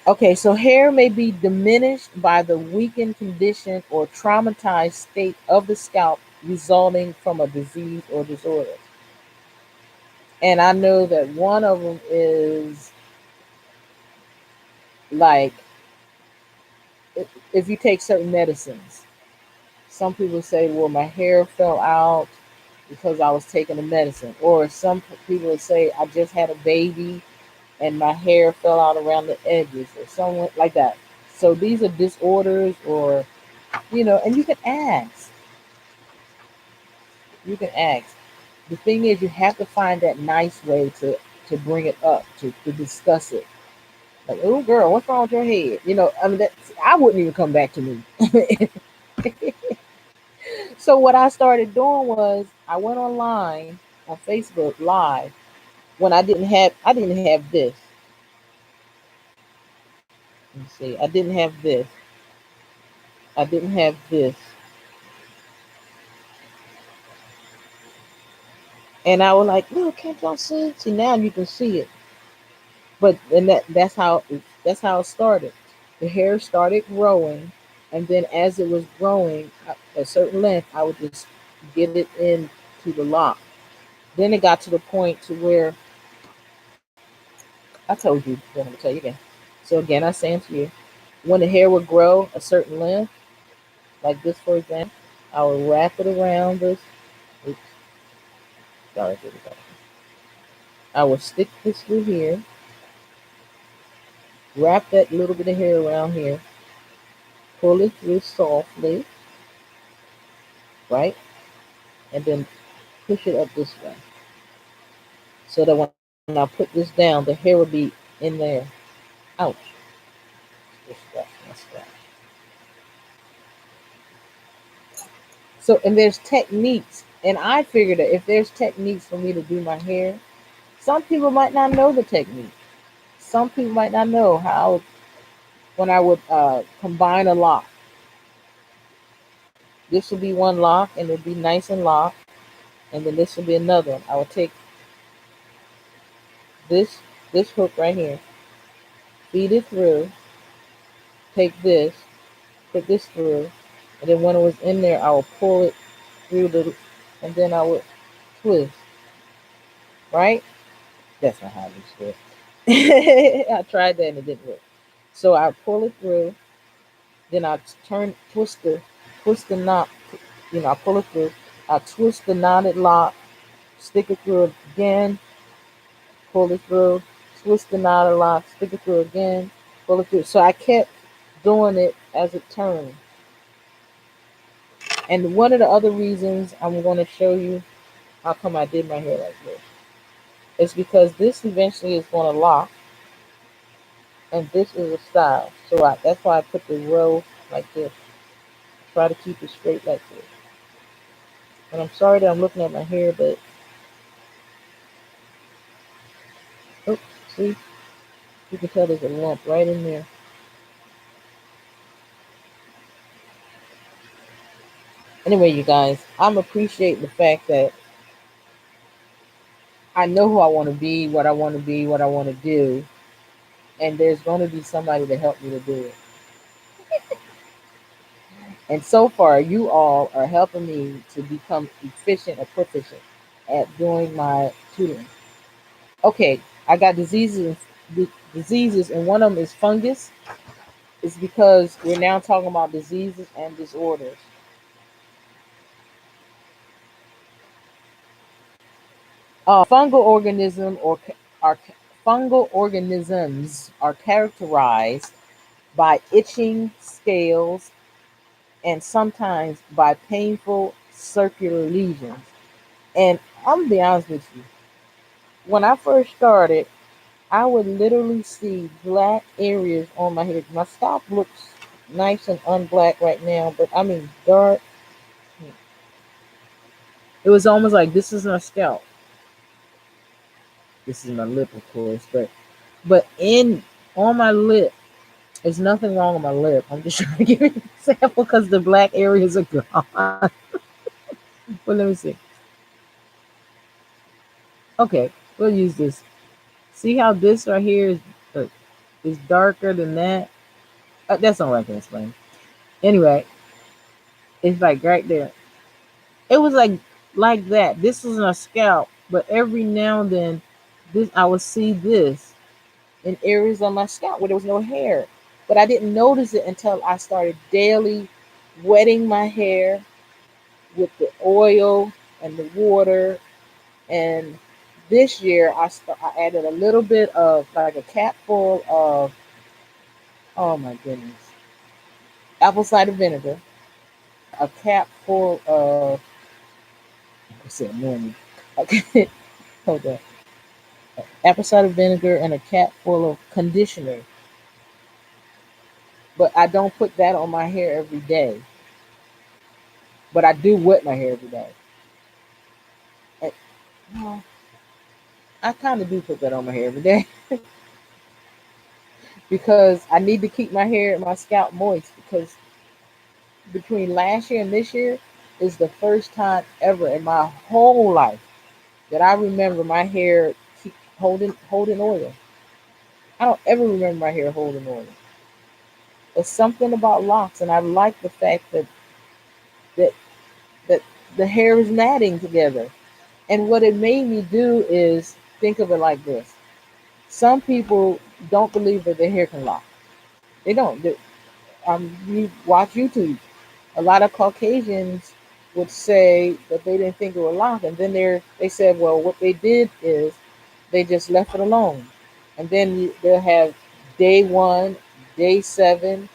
Okay, so hair may be diminished by the weakened condition or traumatized state of the scalp resulting from a disease or disorder. And I know that one of them is like if you take certain medicines. Some people say, well, my hair fell out because I was taking the medicine. Or some people say, I just had a baby and my hair fell out around the edges or something like that. So these are disorders or, and you can ask. You can ask. The thing is, you have to find that nice way to bring it up, to discuss it. Like, oh, girl, what's wrong with your head? I mean, I wouldn't even come back to me. So what I started doing was I went online on Facebook Live when I didn't have this. Let me see. I didn't have this. I didn't have this. And I was like, look, can't y'all see? See, now you can see it. But and that's how it started. The hair started growing, and then as it was growing a certain length, I would just get it into the lock. Then it got to the point to where I told you, I'm gonna tell you again. So again, I saying to you, when the hair would grow a certain length, like this for example, I would wrap it around this. Oops, sorry, here we go. I would stick this through here, wrap that little bit of hair around here, pull it through softly, right? And then push it up this way. So that when I put this down, the hair will be in there. Ouch. Just scratch, not scratch. So, and there's techniques. And I figured that if there's techniques for me to do my hair, some people might not know the technique. Some people might not know how, when I would combine a lock. This would be one lock and it would be nice and locked. And then this would be another one. I would take this hook right here, feed it through, take this, put this through, and then when it was in there, I would pull it through and then I would twist, right? That's not how this works. I tried that and it didn't work. So I pull it through, then I twist the knot, I pull it through, I twist the knotted lock, stick it through again, pull it through, twist the knotted lock, stick it through again, pull it through. So I kept doing it as it turned. And one of the other reasons I'm going to show you how come I did my hair like this is because this eventually is going to lock, and this is a style. So that's why I put the row like this. Try to keep it straight like this. And I'm sorry that I'm looking at my hair, but oh, see, you can tell there's a lump right in there. Anyway, you guys, I'm appreciating the fact that I know who I want to be, what I want to be, what I want to do, and there's going to be somebody to help me to do it. And so far, you all are helping me to become efficient or proficient at doing my tutoring. Okay, I got diseases, and one of them is fungus. It's because we're now talking about diseases and disorders. Fungal organism are fungal organisms are characterized by itching scales, and sometimes by painful circular lesions. And I'm gonna be honest with you, when I first started, I would literally see black areas on my head. My scalp looks nice and unblack right now, but I mean dark. It was almost like this is my scalp. This is my lip, of course, but in on my lip, there's nothing wrong with my lip. I'm just trying to give you an example because the black areas are gone. But let me see. Okay, we'll use this. See how this right here is darker than that? That's all I can explain. Anyway, it's like right there. It was like that. This was my scalp, but every now and then, this I would see this in areas on my scalp where there was no hair. But I didn't notice it until I started daily wetting my hair with the oil and the water. And this year, I added a little bit of like a cap full of, oh my goodness, apple cider vinegar, a cap full of, I said morning. Okay, hold on. Apple cider vinegar and a cap full of conditioner. But I don't put that on my hair every day. But I do wet my hair every day. And, well, I kind of do put that on my hair every day because I need to keep my hair and my scalp moist because between last year and this year is the first time ever in my whole life that I remember my hair keep holding oil. I don't ever remember my hair holding oil. There's something about locks, and I like the fact that that the hair is matting together. And what it made me do is think of it like this: some people don't believe that their hair can lock. They don't. You watch YouTube. A lot of Caucasians would say that they didn't think it would lock, and then they said, well, what they did is they just left it alone, and then they'll have day one, day seven,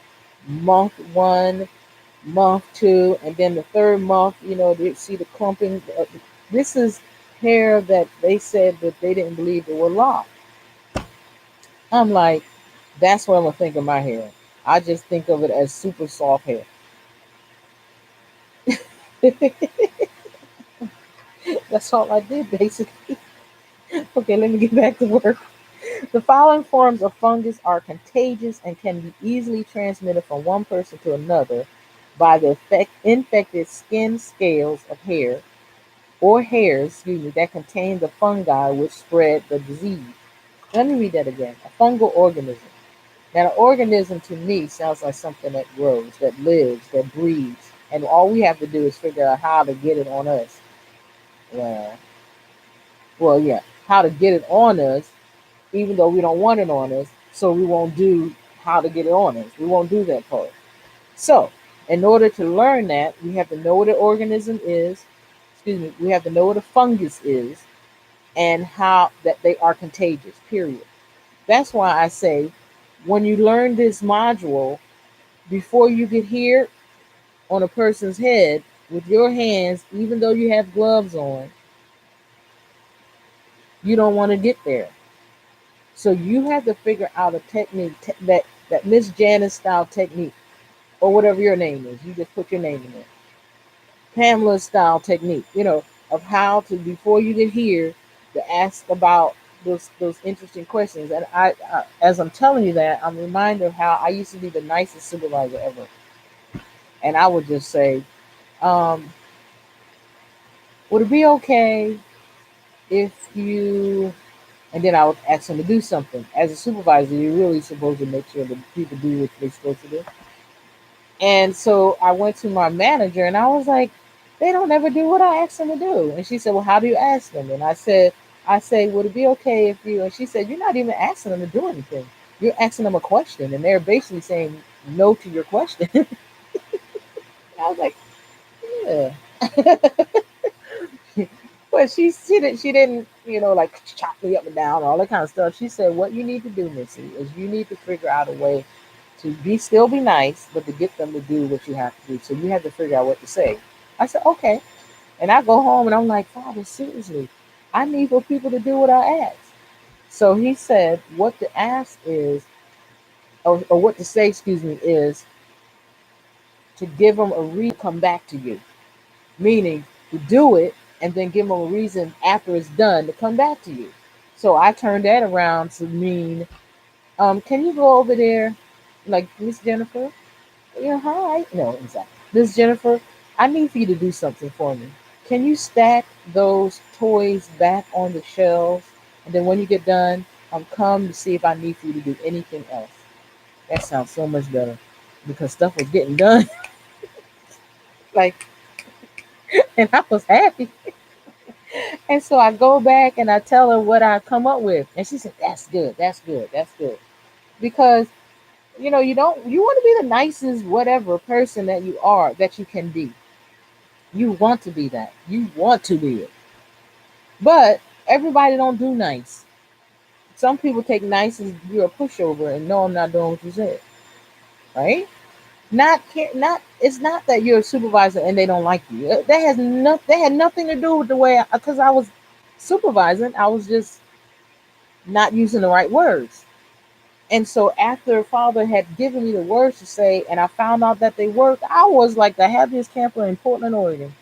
month one, month two, and then the third month, they see the clumping. This is hair that they said that they didn't believe it would lock. I'm like, that's what I'm gonna think of my hair. I just think of it as super soft hair. That's all I did basically. Okay, let me get back to work. The following forms of fungus are contagious and can be easily transmitted from one person to another by the infected skin scales of hair or hairs, that contain the fungi which spread the disease. Let me read that again. A fungal organism. Now, an organism to me sounds like something that grows, that lives, that breathes, and all we have to do is figure out how to get it on us. Well, yeah, how to get it on us, even though we don't want it on us. So we won't do how to get it on us. We won't do that part. So, in order to learn that, we have to know what an organism is. Excuse me. We have to know what a fungus is, and how that they are contagious. Period. That's why I say, when you learn this module, before you get here on a person's head with your hands, even though you have gloves on, you don't want to get there. So you have to figure out a technique that mzjanis style technique, or whatever your name is. You just put your name in there. Pamela style technique, of how to, before you get here, to ask about those interesting questions. And as I'm telling you that, I'm reminded of how I used to be the nicest supervisor ever, and I would just say, um, "Would it be okay if you?" And then I would ask them to do something. As a supervisor, you're really supposed to make sure that people do what they're supposed to do. And so I went to my manager and I was like, they don't ever do what I asked them to do. And she said, well, how do you ask them? And I say, would it be okay if you, and she said, you're not even asking them to do anything. You're asking them a question. And they're basically saying no to your question. I was like, yeah. But she didn't, like chop me up and down, all that kind of stuff. She said, what you need to do, Missy, is you need to figure out a way to be nice, but to get them to do what you have to do. So you have to figure out what to say. I said, okay. And I go home and I'm like, Father, seriously, I need for people to do what I ask. So he said, what to ask is, or what to say, excuse me, is to give them a reason to come back to you. Meaning to do it and then give them a reason after it's done to come back to you. So I turned that around to mean, can you go over there, like Miss Jennifer? Yeah, hi. No, exactly. Miss Jennifer, I need for you to do something for me. Can you stack those toys back on the shelves? And then when you get done, come to see if I need for you to do anything else. That sounds so much better because stuff was getting done. Like, and I was happy. And so I go back and I tell her what I come up with. And she said, that's good. That's good. That's good. Because, you want to be the nicest, whatever person that you are, that you can be. You want to be that. You want to be it. But everybody don't do nice. Some people take nice as you're a pushover and no, I'm not doing what you said. Right? Not. It's not that you're a supervisor and they don't like you. That had nothing to do with the way, because I was supervising. I was just not using the right words. And so after Father had given me the words to say, and I found out that they worked, I was like the happiest camper in Portland, Oregon.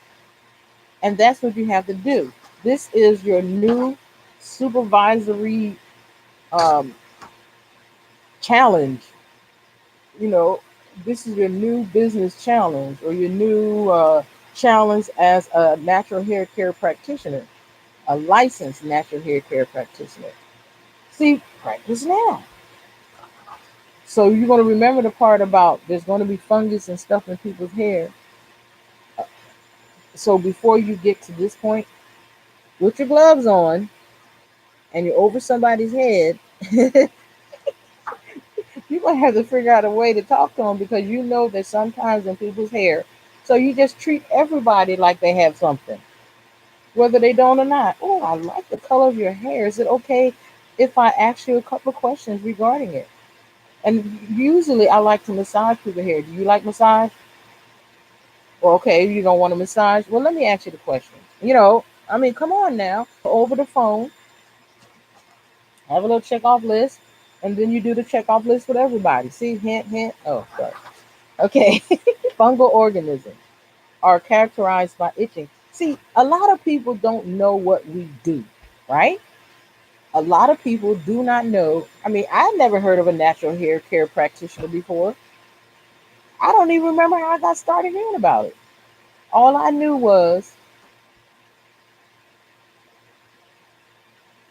And that's what you have to do. This is your new supervisory um, challenge. You know, this is your new business challenge or your new challenge as a natural hair care practitioner, a licensed natural hair care practitioner. See, practice now. So you're going to remember the part about there's going to be fungus and stuff in people's hair. So before you get to this point, with your gloves on and you're over somebody's head, you're going to have to figure out a way to talk to them because you know that sometimes in people's hair. So you just treat everybody like they have something, whether they don't or not. Oh, I like the color of your hair. Is it okay if I ask you a couple of questions regarding it? And usually I like to massage people's hair. Do you like massage? Well, okay, you don't want a massage. Well, let me ask you the question. I mean, come on now. Over the phone, have a little check off list, and then you do the check off list with everybody. See, hint, hint. Oh, sorry. Okay. Fungal organisms are characterized by itching. See, a lot of people don't know what we do, right? A lot of people do not know. I mean, I never heard of a natural hair care practitioner before. I don't even remember how I got started hearing about it. All I knew was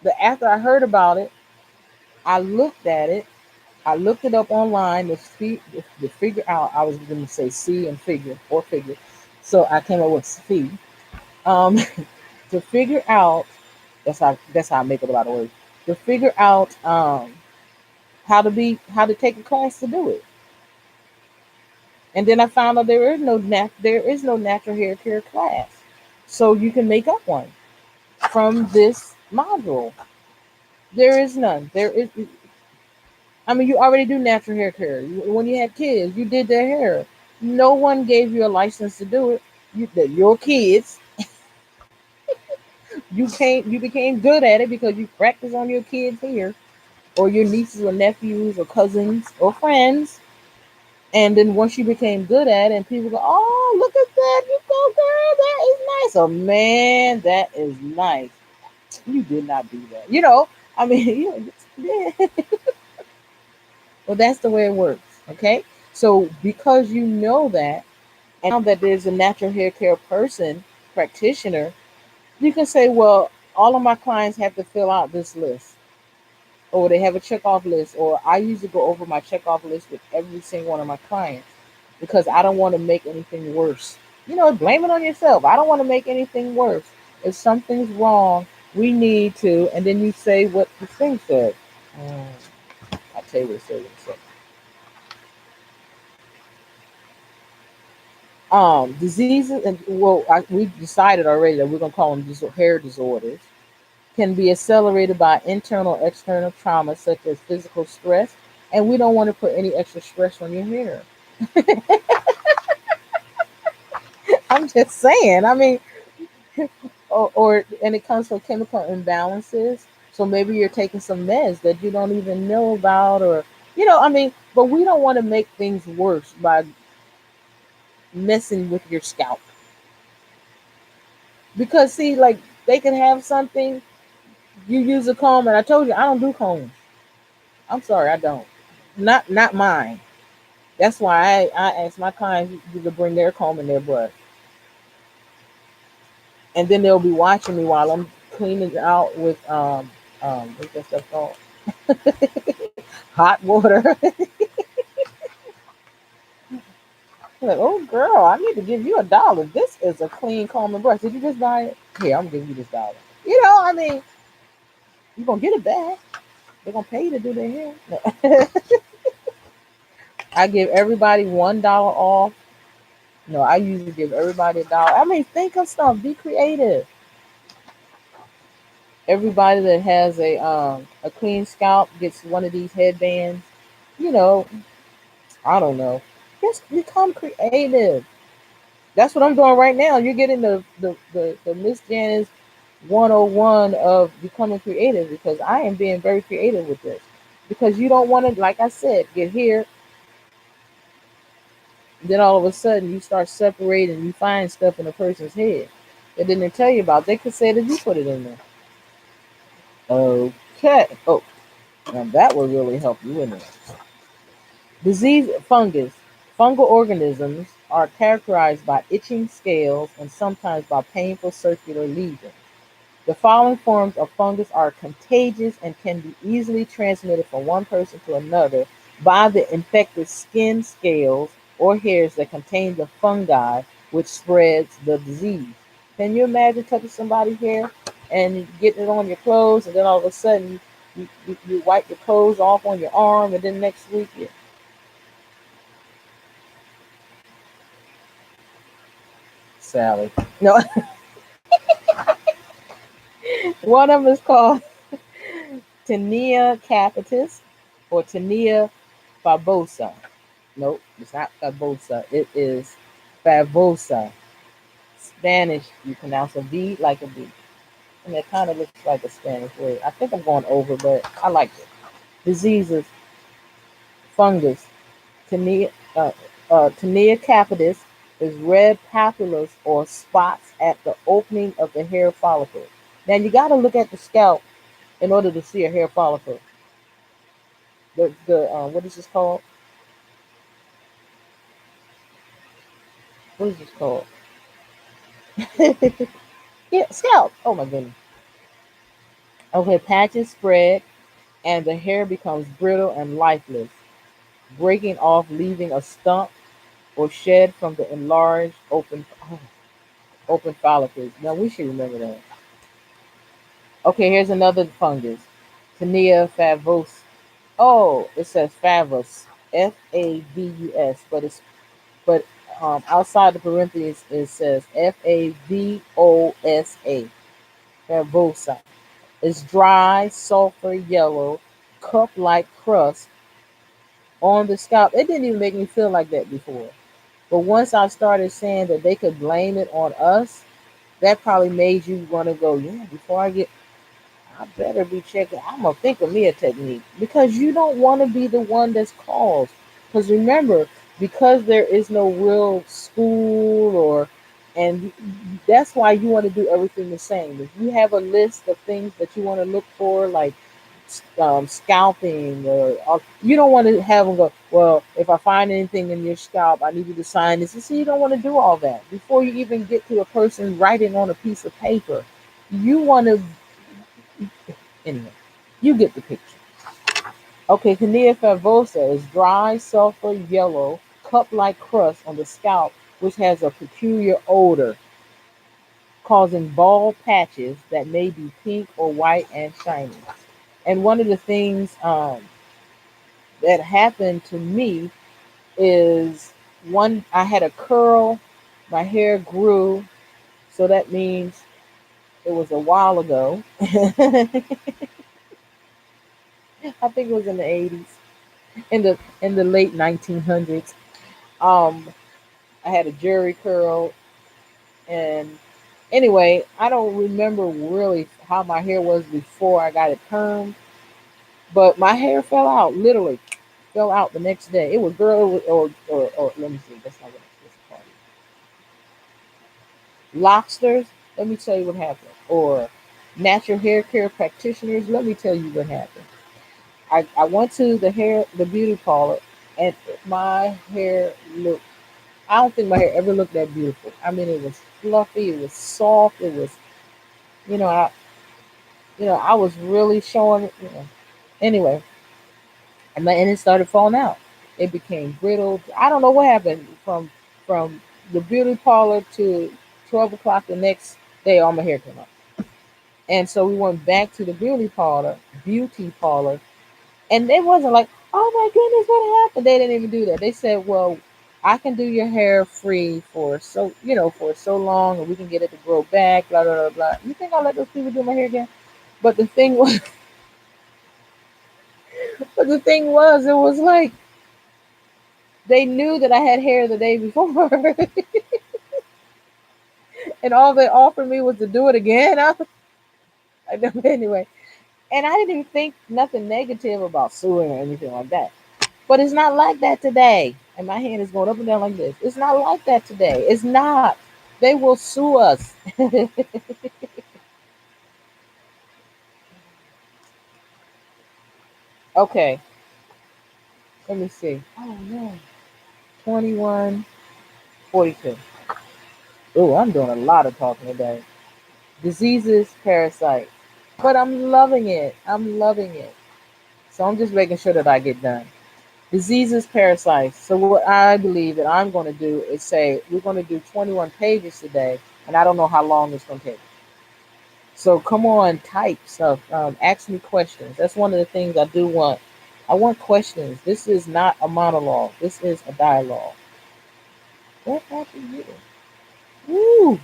that after I heard about it, I looked at it. I looked it up online to figure out. I was going to say see and figure or figure, so I came up with fee. Um, to figure out that's how I make up a lot of words. To figure out how to take a class to do it, and then I found out there is no natural hair care class, so you can make up one from this module. There is none. There is. I mean, you already do natural hair care. When you had kids, you did their hair. No one gave you a license to do it. Your kids, you became good at it because you practiced on your kids' hair, or your nieces or nephews or cousins or friends. And then once you became good at it, and people go, "Oh, look at that! You go, girl. That is nice." Oh man, that is nice. You did not do that. I mean, yeah. Well, that's the way it works. Okay. So because you know that, and now that there's a natural hair care person, practitioner, you can say, well, all of my clients have to fill out this list, or they have a checkoff list, or I usually go over my checkoff list with every single one of my clients because I don't want to make anything worse. Blame it on yourself. I don't want to make anything worse. If something's wrong, we need to, and then you say what the thing said. I'll tell you what it said in a second. Diseases, and well, we've decided already that we're going to call them hair disorders, can be accelerated by internal or external trauma such as physical stress, and we don't want to put any extra stress on your hair. I'm just saying. I mean, or and it comes from chemical imbalances. So maybe you're taking some meds that you don't even know about, or I mean, but we don't want to make things worse by messing with your scalp because see, like they can have something. You use a comb, and I told you I don't do combs. I'm sorry, I don't. Not mine. That's why I ask my clients to bring their comb and their brush, and then they'll be watching me while I'm cleaning it out with what's that stuff called? Hot water. Like, oh girl, I need to give you $1. This is a clean comb and brush. Did you just buy it? Here, I'm giving you this $1. I mean, you're gonna get it back. They're gonna pay you to do their hair. No. I give everybody $1 off. No, I usually give everybody $1. I mean, think of stuff. Be creative. Everybody that has a clean scalp gets one of these headbands. You know, I don't know. Just become creative. That's what I'm doing right now. You're getting the Miss Janice 101 of becoming creative because I am being very creative with this. Because you don't want to, like I said, get here, then all of a sudden you start separating, you find stuff in a person's head that didn't tell you about. They could say that you put it in there. Okay. Oh, now that will really help you in there. Disease fungus. Fungal organisms are characterized by itching scales and sometimes by painful circular lesions. The following forms of fungus are contagious and can be easily transmitted from one person to another by the infected skin scales or hairs that contain the fungi which spreads the disease. Can you imagine touching somebody's hair and getting it on your clothes, and then all of a sudden you wipe your clothes off on your arm, and then next week you Sally. No, one of them is called Tinea capitis or Tinea fabosa. Nope, it's not fabosa. It is favosa. Spanish, you pronounce a V like a B. And it kind of looks like a Spanish word. I think I'm going over, but I like it. Diseases, fungus, Tinea, Tinea capitis is red papules or spots at the opening of the hair follicle. Now you got to look at the scalp in order to see a hair follicle. The what is this called? What is this called? Yeah, scalp. Oh my goodness. Okay, patches spread and the hair becomes brittle and lifeless, breaking off, leaving a stump or shed from the enlarged open follicles. Now we should remember that. Okay, here's another fungus, Tinea favus. Oh, it says favus, Favus, but outside the parentheses it says Favosa, favosa. It's dry, sulfur yellow, cup-like crust on the scalp. It didn't even make me feel like that before. But once I started saying that they could blame it on us, that probably made you want to go, yeah, before I better be checking. I'm going to think of me a technique because you don't want to be the one that's caused. Because remember, because there is no real school and that's why you want to do everything the same. If you have a list of things that you want to look for, like scalping, or you don't want to have them go, well, if I find anything in your scalp, I need you to sign this. You see, you don't want to do all that before you even get to a person writing on a piece of paper. You want to, anyway, you get the picture. Okay, Tinea favosa is dry, sulfur yellow, cup-like crust on the scalp, which has a peculiar odor, causing bald patches that may be pink or white and shiny. And one of the things that happened to me is one, I had a curl, my hair grew, so that means it was a while ago. I think it was in the 80s. in the late 1900s. Um, I had a jerry curl, and anyway, I don't remember really how my hair was before I got it permed, but my hair fell out, literally fell out the next day. It was girl, it was, or let me see, that's not what it's called. Lobsters, let me tell you what happened. Or natural hair care practitioners, let me tell you what happened. I went to the beauty parlor, and my hair looked, I don't think my hair ever looked that beautiful. I mean, it was fluffy, it was soft, it was, you know, I was really showing it, Anyway, and it started falling out. It became brittle. I don't know what happened from the beauty parlor to 12 o'clock the next day. All my hair came out, and so we went back to the beauty parlor, and it wasn't like, oh my goodness, what happened? They didn't even do that. They said, well, I can do your hair free for so long, and we can get it to grow back. Blah blah blah blah. You think I'll let those people do my hair again? But the thing was, but the thing was, it was like they knew that I had hair the day before, and all they offered me was to do it again. Anyway, and I didn't even think nothing negative about suing or anything like that. But it's not like that today. And my hand is going up and down like this. It's not like that today. It's not. They will sue us. Okay, let me see. Oh no, 21:42. Oh, I'm doing a lot of talking today. Diseases, parasites. But I'm loving it. I'm loving it. So I'm just making sure that I get done. Diseases, parasites. So what I believe that I'm going to do is say we're going to do 21 pages today, and I don't know how long it's going to take. So come on, type stuff. Ask me questions. That's one of the things I do want. I want questions. This is not a monologue. This is a dialogue. What happened here? Woo! Look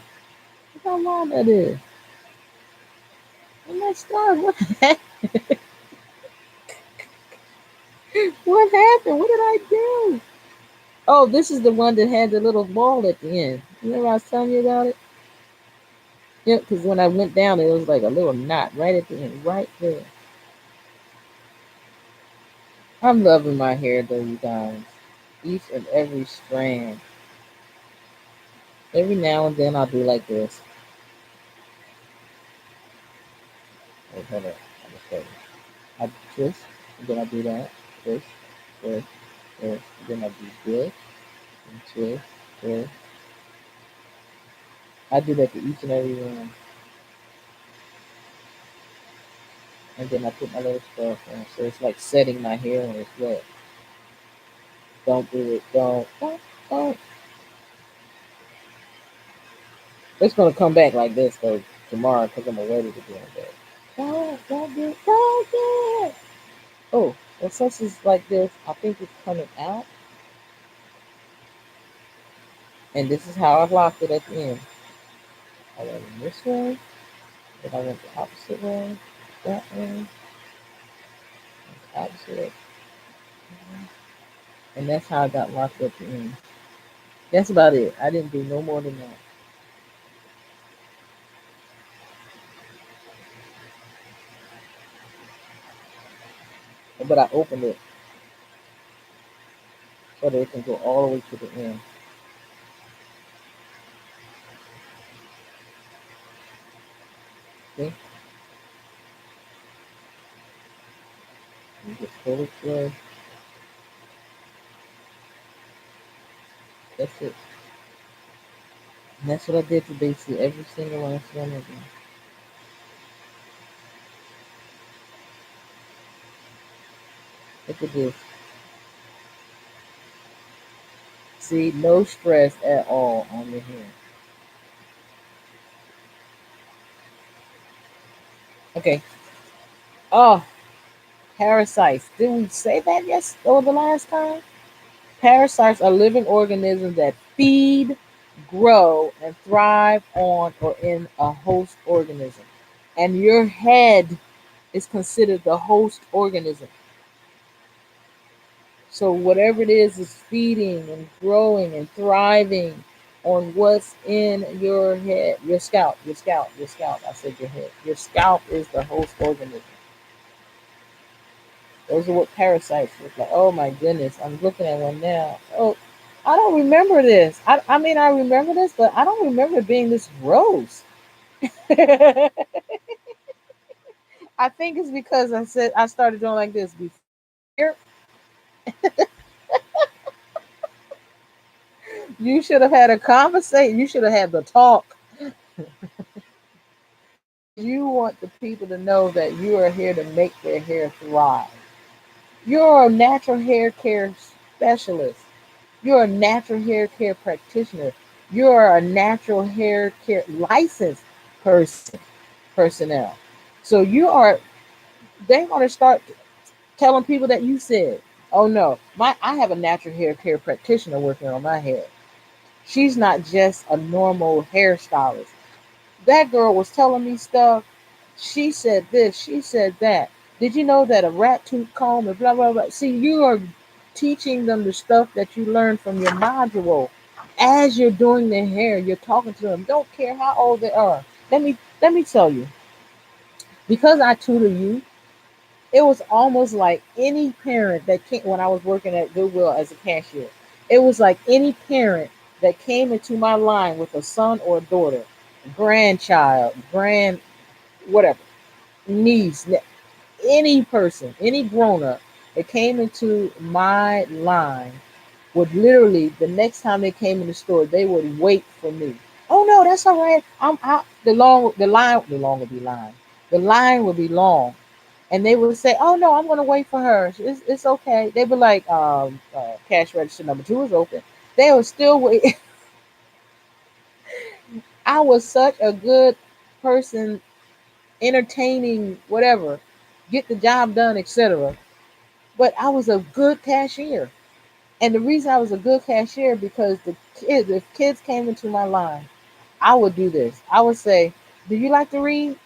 how long that is. I'm not starting. What happened? What happened? What did I do? Oh, this is the one that had the little ball at the end. Remember I was telling you about it? Yep, because when I went down, it was like a little knot right at the end, right there. I'm loving my hair though, you guys. Each and every strand. Every now and then I'll do like this. Wait, hold up. I'm gonna show you. I twist, and then I do that. Twist, twist, twist. And then I do this, and twist, twist. I do that to each and every one. And then I put my little stuff on. So it's like setting my hair when it's wet. Don't do it. Don't. It's gonna come back like this though tomorrow because I'm ready to do it. Don't do it. Don't do it. Oh, well, since it's like this, I think it's coming out. And this is how I locked it at the end. I went in this way, then I went the opposite way, that way, opposite way. And that's how I got locked at the end. That's about it. I didn't do no more than that. But I opened it so that it can go all the way to the end. See? You just pull it through. That's it. And that's what I did for basically every single last one of them. Look at this. See, no stress at all on your hair. Okay. Oh, parasites. Did we say that yes or the last time? Parasites are living organisms that feed, grow, and thrive on or in a host organism. And your head is considered the host organism. So whatever it is feeding and growing and thriving on what's in your head, your scalp. I said your head. Your scalp is the host organism. Those are what parasites look like. Oh my goodness, I'm looking at one now. Oh, I don't remember this. I mean, I remember this, but I don't remember it being this gross. I think it's because I said I started doing like this before. You should have had a conversation. You should have had the talk. You want the people to know that you are here to make their hair thrive. You're a natural hair care specialist. You're a natural hair care practitioner. You're a natural hair care licensed personnel. So you are. They're going to start telling people that you said, "Oh no, I have a natural hair care practitioner working on my hair. She's not just a normal hairstylist. That girl was telling me stuff. She said this, she said that. Did you know that a rat tooth comb and blah blah blah?" See, you are teaching them the stuff that you learned from your module. As you're doing their hair, you're talking to them. Don't care how old they are. Let me tell you, because I tutor you, it was almost like any parent that came when I was working at Goodwill as a cashier. It was like any parent that came into my line with a son or a daughter, grandchild, whatever, niece, any person, any grown up that came into my line would literally the next time they came in the store, they would wait for me. Oh no, that's all right. I'm out. The line would be long. The line would be long, and they would say, "Oh no, I'm going to wait for her. It's okay." They would like, cash register number 2 is open. They would still wait. I was such a good person, entertaining, whatever, get the job done, etc. But I was a good cashier. And the reason I was a good cashier because if kids came into my line, I would do this. I would say, "Do you like to read?"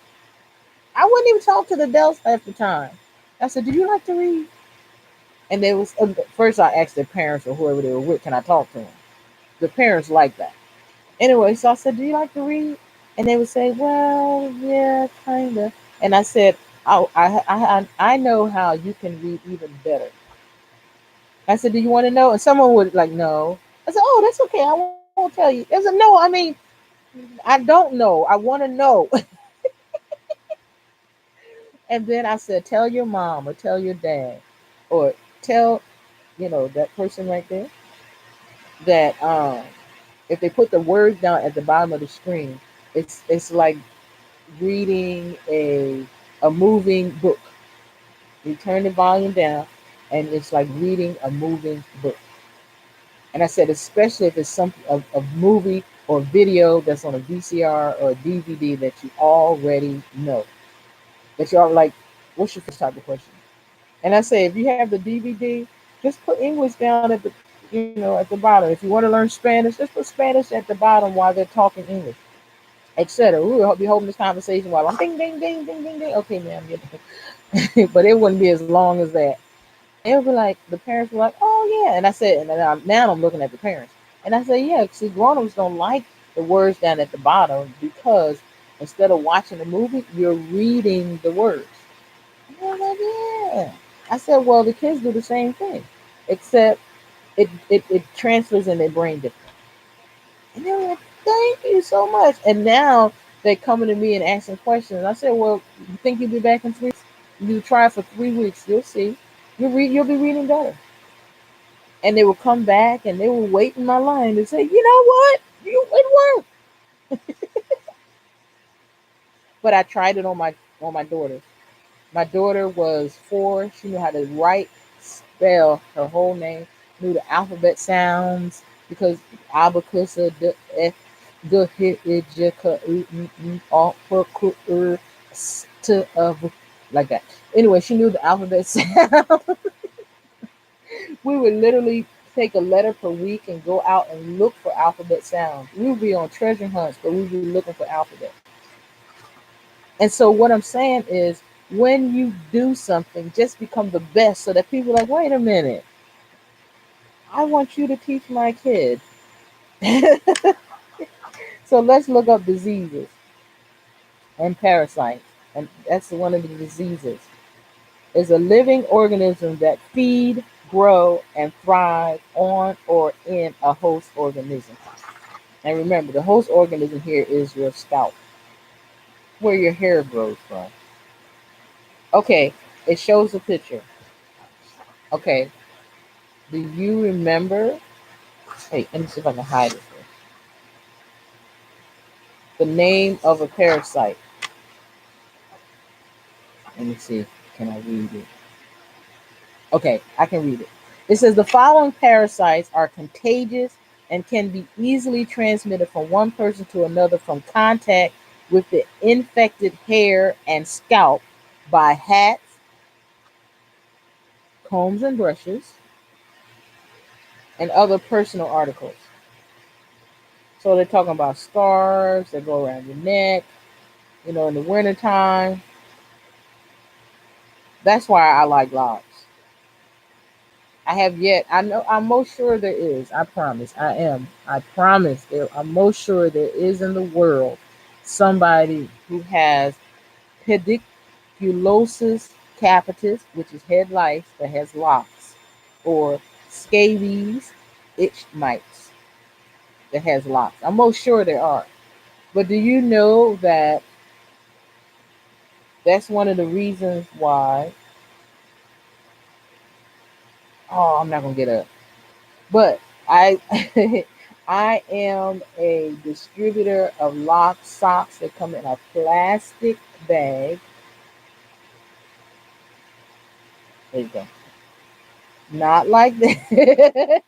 I wouldn't even talk to the adults at the time. I said, "Do you like to read?" And they was first I asked their parents or whoever they were with, "Can I talk to them?" The parents like that. Anyway, so I said, "Do you like to read?" And they would say, "Well, yeah, kind of." And I said, I know how you can read even better. I said, "Do you want to know?" And someone would like, "No." I said, "Oh, that's okay. I won't tell you." They said, "No, I mean, I don't know. I want to know." And then I said, "Tell your mom or tell your dad or tell, that person right there that if they put the words down at the bottom of the screen, it's like reading a moving book. You turn the volume down, and it's like reading a moving book." And I said, especially if it's some a movie or video that's on a VCR or a DVD that you already know, that you're like, what's your first type of question? And I say, if you have the DVD, just put English down at the bottom. If you want to learn Spanish, just put Spanish at the bottom while they're talking English, etc. We will be holding this conversation while I'm ding, ding, ding, ding, ding, ding. Okay, ma'am, but it wouldn't be as long as that. And it would be like the parents were like, "Oh yeah," and I said, and then now I'm looking at the parents, and I said, "Yeah, see, grown-ups don't like the words down at the bottom because instead of watching the movie, you're reading the words." And I was like, "Yeah." I said, "Well, the kids do the same thing, except it transfers in their brain different." And they were like, "Thank you so much." And now they're coming to me and asking questions. I said, "Well, you think you'll be back in 3 weeks? You try for 3 weeks, you'll see. You'll be reading better." And they would come back and they would wait in my line and say, "You know what? It worked." But I tried it on my daughter. My daughter was 4. She knew how to write, spell her whole name, knew the alphabet sounds because abacusa, the f, the hit, to like that. Anyway, she knew the alphabet sound. We would literally take a letter per week and go out and look for alphabet sounds. We would be on treasure hunts, but we would be looking for alphabet. And so what I'm saying is when you do something, just become the best so that people are like, wait a minute. I want you to teach my kid. So let's look up diseases and parasites. And that's one of the diseases. Is a living organism that feed, grow, and thrive on or in a host organism. And remember, the host organism here is your scalp, where your hair grows from. Okay, it shows a picture. Okay, do you remember? Hey, let me see if I can hide it here. The name of a parasite. Let me see. Can I read it? Okay, I can read it. It says the following parasites are contagious and can be easily transmitted from one person to another from contact with the infected hair and scalp by hats, combs and brushes, and other personal articles. So they're talking about scarves that go around your neck, in the wintertime. That's why I like locks. I have yet. I know. I'm most sure there is. I promise. I am. I promise. I'm most sure there is in the world somebody who has pediculosis capitis, which is head lice that has locks, or scabies, itch mites that has locks. I'm most sure there are. But do you know that that's one of the reasons why? Oh, I'm not gonna get up. But I I am a distributor of locked socks that come in a plastic bag. There you go. Not like this.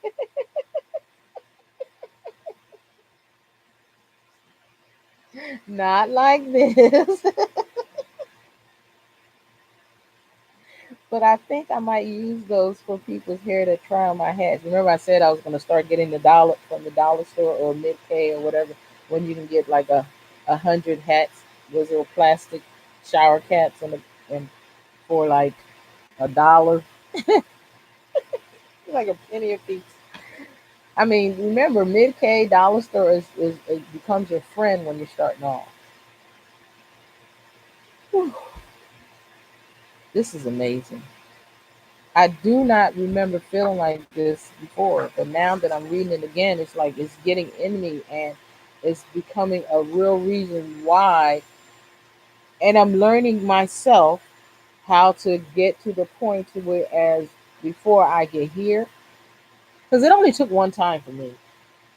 Not like this. But I think I might use those for people's hair to try on my hats. Remember I said I was gonna start getting the dollar from the dollar store or mid K or whatever when you can get like a hundred hats, those little plastic shower caps and for like $1. Like a penny a piece. I mean, remember, mid K dollar store is it becomes your friend when you're starting off. Whew, this is amazing. I do not remember feeling like this before, but now that I'm reading it again, it's like it's getting in me and it's becoming a real reason why. And I'm learning myself how to get to the point to where, as before I get here, because it only took one time for me.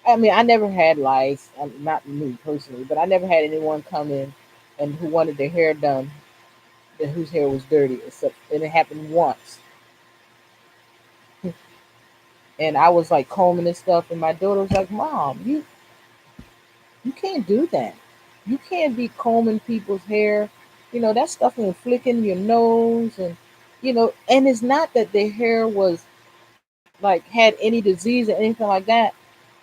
I mean, I never had lice, not me personally, but I never had anyone come in and who wanted their hair done, whose hair was dirty, except, and it happened once. And I was like combing and stuff, and my daughter was like, "Mom, you can't do that. You can't be combing people's hair. That stuff and flicking your nose, and it's not that their hair was like had any disease or anything like that,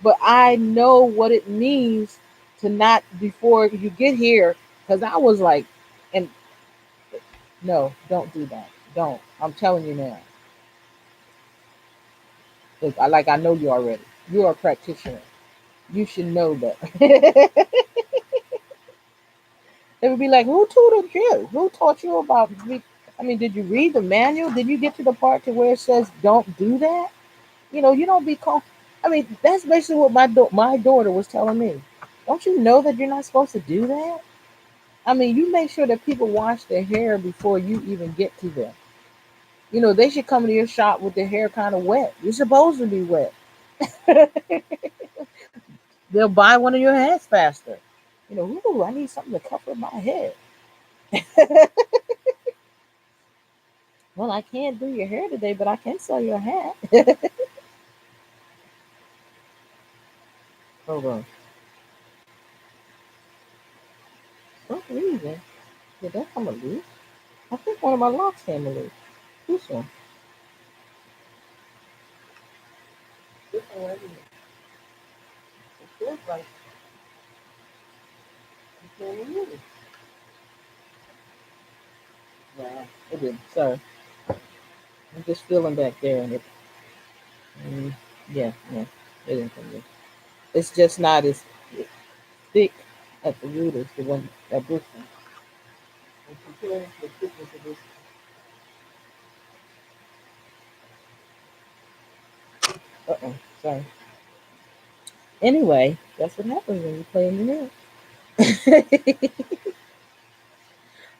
but I know what it means to not before you get here, because I was like, and no, don't do that. Don't. I'm telling you now. Look, I know you already. You are a practitioner. You should know that. They would be like, "Who tutored you? Who taught you about me?" I mean, did you read the manual? Did you get to the part to where it says don't do that? You don't be called. I mean, that's basically what my daughter was telling me. Don't you know that you're not supposed to do that? I mean, you make sure that people wash their hair before you even get to them. They should come to your shop with their hair kind of wet. You're supposed to be wet. They'll buy one of your hats faster. Ooh, I need something to cover my head. Well, I can't do your hair today, but I can sell you a hat. Hold on. For some reason, did that come loose? I think one of my locks came loose. This one. This one right here. It feels like it came loose. Nah, it didn't. Sorry. I'm just feeling back there and it. Yeah, yeah. It is fungus. It's just not as thick at the root as the one that this one. And comparing the thickness of this. Sorry. Anyway, that's what happens when you play in the nail.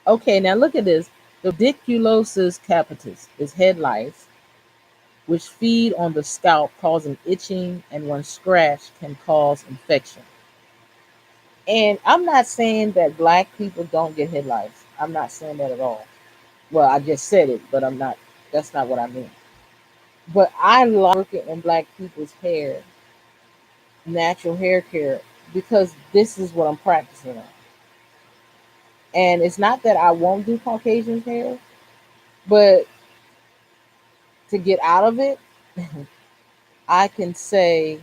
Okay, now look at this. The pediculosis capitis is head lice, which feed on the scalp, causing itching, and when scratched, can cause infection. And I'm not saying that black people don't get head lice. I'm not saying that at all. Well, I just said it, but I'm not. That's not what I mean. But I like working in black people's hair, natural hair care, because this is what I'm practicing on. And it's not that I won't do Caucasian hair, but to get out of it, I can say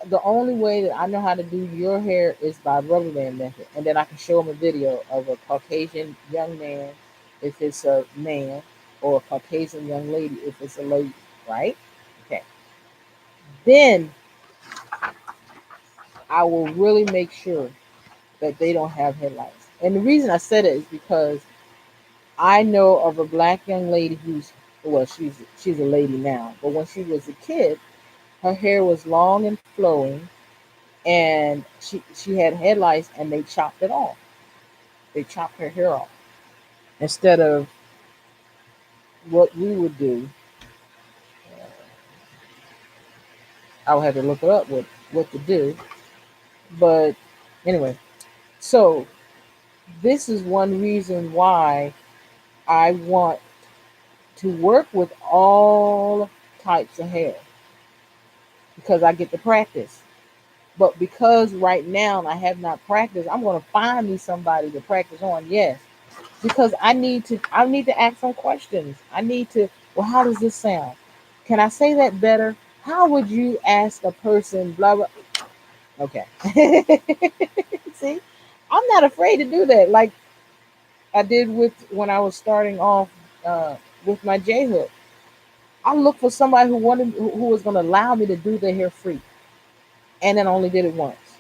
the only way that I know how to do your hair is by rubber band method, and then I can show them a video of a Caucasian young man if it's a man, or a Caucasian young lady if it's a lady, right? Okay. Then I will really make sure that they don't have headlights. And the reason I said it is because I know of a black young lady who's, well, she's a lady now, but when she was a kid, her hair was long and flowing, and she had headlights, and they chopped it off. They chopped her hair off instead of what we would do. I would have to look it up what to do, but anyway. So this is one reason why I want to work with all types of hair, because I get to practice. But because right now I have not practiced, I'm going to find me somebody to practice on. Yes, because I need to ask some questions. I need to. Well, how does this sound? Can I say that better? How would you ask a person? Blah blah. Okay. See, I'm not afraid to do that. Like I did with when I was starting off with my J hook. I looked for somebody who was going to allow me to do their hair free, and then only did it once,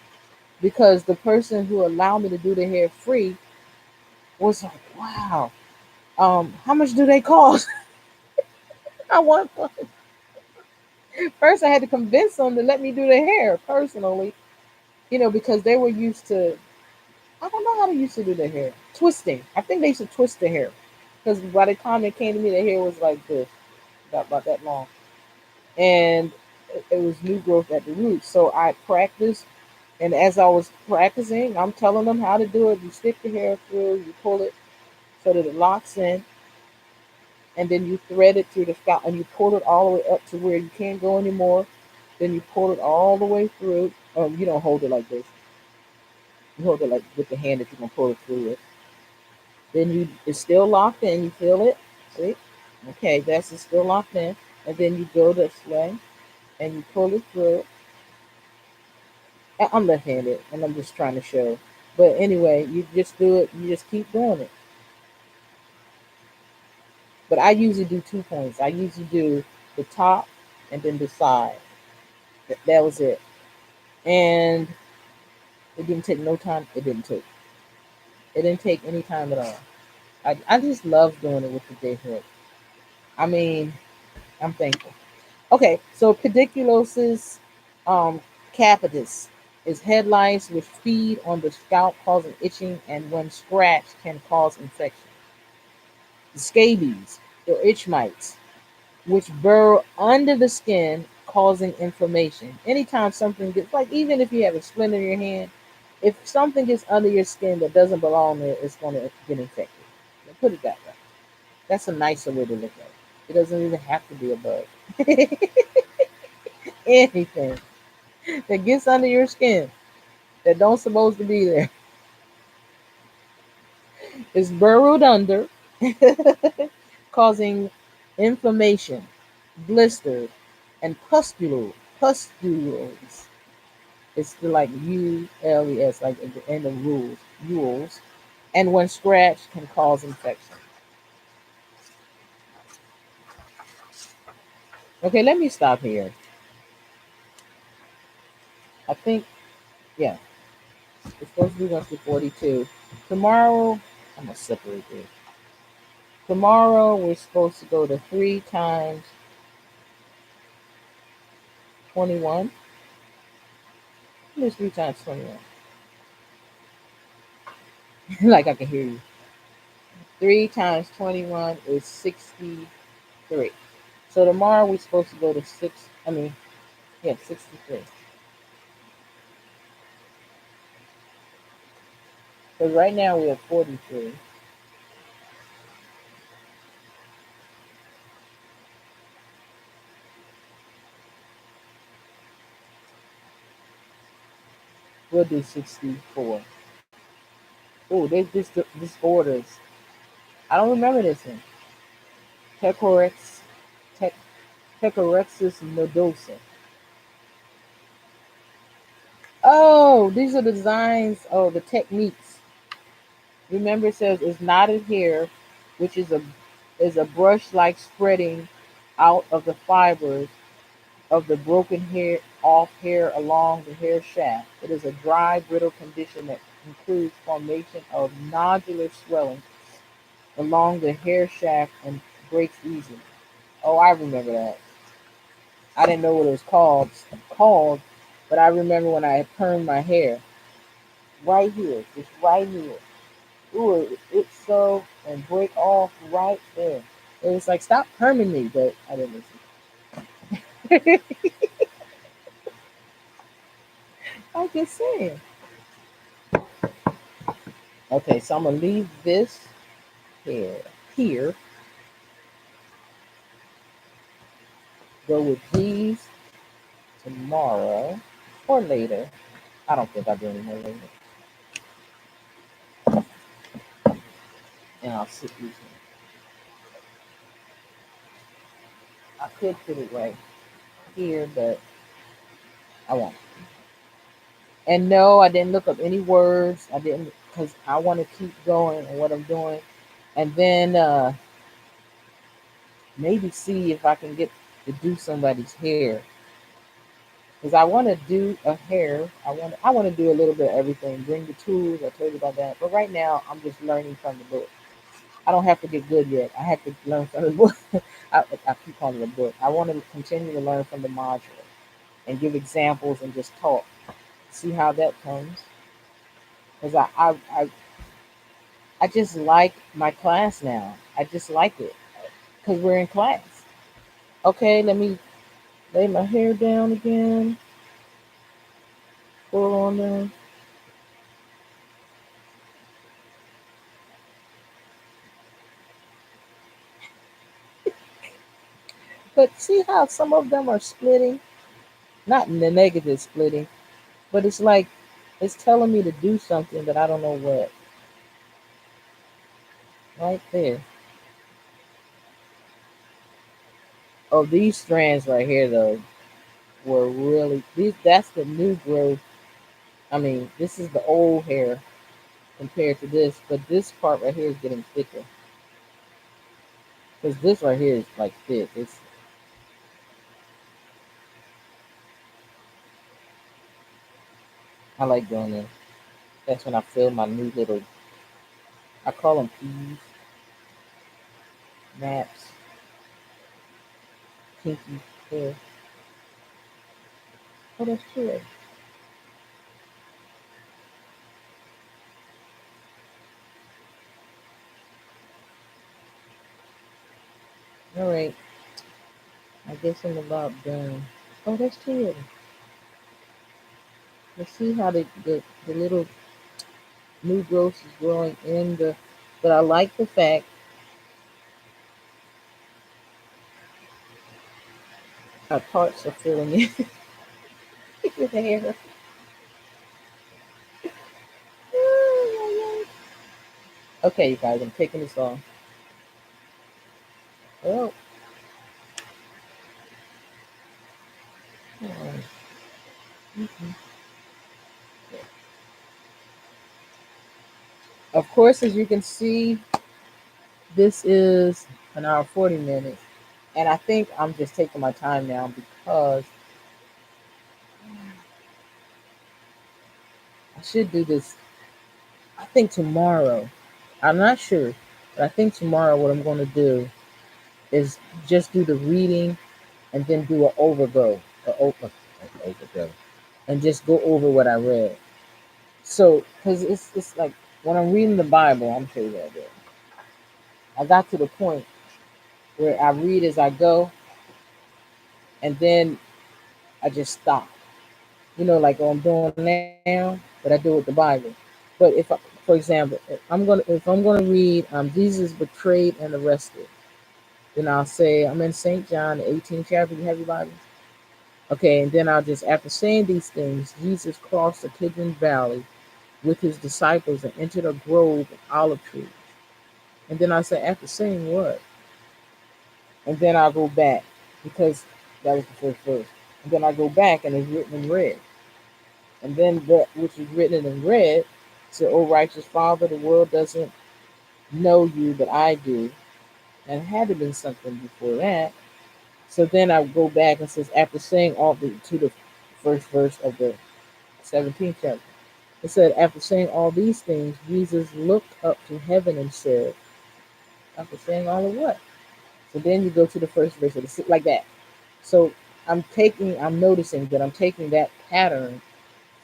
because the person who allowed me to do their hair free was like, wow, how much do they cost? I want first I had to convince them to let me do their hair personally, because they were used to, I don't know how they used to do their hair. Twisting. I think they used to twist their hair. Because by the time they came to me, their hair was like this, about that long. And it was new growth at the roots. So I practiced, and as I was practicing, I'm telling them how to do it. You stick the hair through, you pull it so that it locks in, and then you thread it through the scalp, and you pull it all the way up to where you can't go anymore. Then you pull it all the way through. You don't hold it like this. You hold it like with the hand that you're gonna pull it through it. Then it's still locked in. You feel it. See? Okay, that's it's still locked in. And then you go this way and you pull it through. I'm left-handed, and I'm just trying to show. But anyway, you just do it. You just keep doing it. But I usually do 2 points. I usually do the top and then the side. That was it. And it didn't take no time. It didn't take any time at all. I just love doing it with the J hook. I mean, I'm thankful. Okay, so pediculosis um, capitis is head lice which feed on the scalp, causing itching, and when scratched can cause infection. Scabies or itch mites, which burrow under the skin, causing inflammation. Anytime something gets, like even if you have a splint in your hand, if something gets under your skin that doesn't belong there, it's going to get infected. Put it that way. That's a nicer way to look at it. It doesn't even have to be a bug. Anything that gets under your skin that don't supposed to be there is burrowed under, causing inflammation, blisters, and pustules. It's like ULES, like at the end of rules, and when scratched can cause infection. Okay, let me stop here. I think, yeah, it's supposed to be going to 42. Tomorrow, I'm going to separate this. Tomorrow, we're supposed to go to 3 times 21. What is 3 times 21? Like I can hear you. 3 times 21 is 63. So tomorrow, we're supposed to go to 6, I mean, yeah, 63. Because right now, we're at 43. We'll do 64. Oh, there's this orders. I don't remember this one. Tecorex, tec, Tecorexis nodosa. Oh, these are the designs. Oh, the techniques. Remember, it says is knotted hair, which is a brush-like spreading out of the fibers of the broken hair off hair along the hair shaft. It is a dry, brittle condition that includes formation of nodular swelling along the hair shaft and breaks easily. Oh, I remember that. I didn't know what it was called, but I remember when I had permed my hair right here, just right here. Ooh, it's so and break off right there. It was like stop perming me, but I didn't listen. I'm just saying. Okay, so I'm gonna leave this here. Go with these tomorrow or later. I don't think I'll do any more later. And I'll sit these. I could put it right here, but I won't. And no, I didn't look up any words. I didn't because I want to keep going on what I'm doing, and then maybe see if I can get to do somebody's hair. Because I want to do a hair. I want to do a little bit of everything. Bring the tools. I told you about that. But right now, I'm just learning from the book. I don't have to get good yet. I have to learn from the book. I keep calling it a book. I want to continue to learn from the module and give examples and just talk. See how that comes. Because I just like my class now. I just like it because we're in class. Okay, let me lay my hair down again. Pull on down. But see how some of them are splitting? Not in the negative splitting, but it's like it's telling me to do something that I don't know what. Right there. Oh, these strands right here though were really these. That's the new growth. I mean, this is the old hair compared to this, but this part right here is getting thicker because this right here is like thick. I like doing this. That's when I feel my new little. I call them peas, naps, kinky hair. Oh, that's true. All right, I guess I'm about done. Oh, that's true. Let's see how the little new growth is growing in the. But I like the fact our parts are filling in with hair. Okay, you guys, I'm taking this off. Oh, mhm. Of course, as you can see, this is an hour 40 minutes, and I think I'm just taking my time now because should do this. I think tomorrow. I'm not sure, but I think tomorrow what I'm going to do is just do the reading and then do an overgo, overgo, and just go over what I read. So, because it's like when I'm reading the Bible, I'm sure you that. I got to the point where I read as I go, and then I just stop. Like what I'm doing now, but I do it with the Bible. But for example, if I'm gonna read, Jesus betrayed and arrested, then I'll say I'm in St. John, the 18th chapter. You have your Bible? Okay, and then I'll just after saying these things, Jesus crossed the Kidron Valley with his disciples and entered a grove of olive trees. And then I say after saying what, and then I'll go back because that was the first verse. And then I go back and it's written in red. And then that which is written in red said, "O righteous Father, the world doesn't know you, but I do." And it had to been something before that. So then I go back and says, after saying all to the first verse of the 17th chapter, it said, after saying all these things, Jesus looked up to heaven and said, after saying all of what? So then you go to the first verse of the like that. So I'm noticing that I'm taking that pattern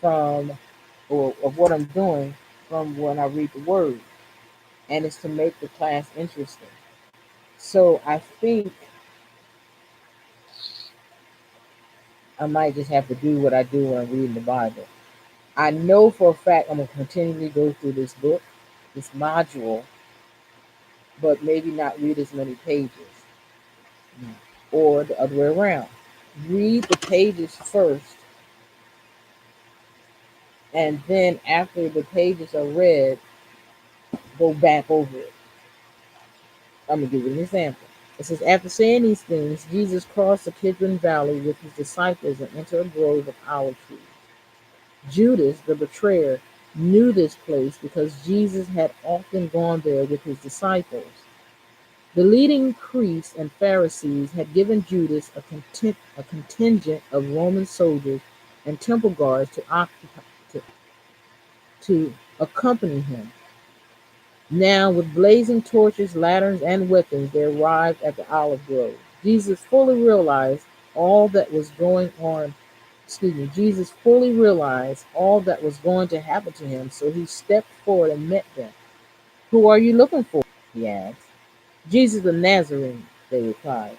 from, or of what I'm doing from when I read the word, and it's to make the class interesting. So I think I might just have to do what I do when I'm reading the Bible. I know for a fact I'm going to continually go through this book, this module, but maybe not read as many pages, or the other way around. Read the pages first, and then after the pages are read, go back over it. I'm going to give you an example. It says, after saying these things, Jesus crossed the Kidron Valley with his disciples and entered a grove of olive trees. Judas, the betrayer, knew this place because Jesus had often gone there with his disciples. The leading priests and Pharisees had given Judas a contingent of Roman soldiers and temple guards to, to accompany him. Now, with blazing torches, lanterns, and weapons, they arrived at the olive grove. Jesus fully realized all that was going on. Jesus fully realized all that was going to happen to him, so he stepped forward and met them. "Who are you looking for?" he asked. "Jesus the Nazarene," they replied.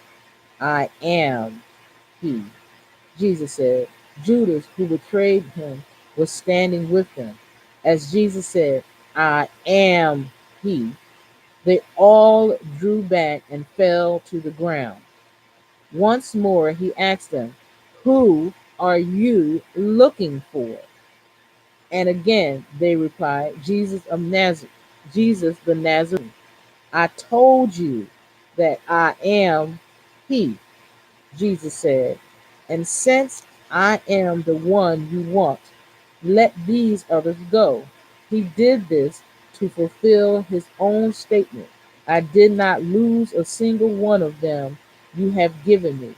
"I am he," Jesus said. Judas, who betrayed him, was standing with them. As Jesus said, "I am he," they all drew back and fell to the ground. Once more he asked them, "Who are you looking for?" And again they replied, Jesus the Nazarene. "I told you that I am he," Jesus said. "And since I am the one you want, let these others go." He did this to fulfill his own statement. "I did not lose a single one of them you have given me."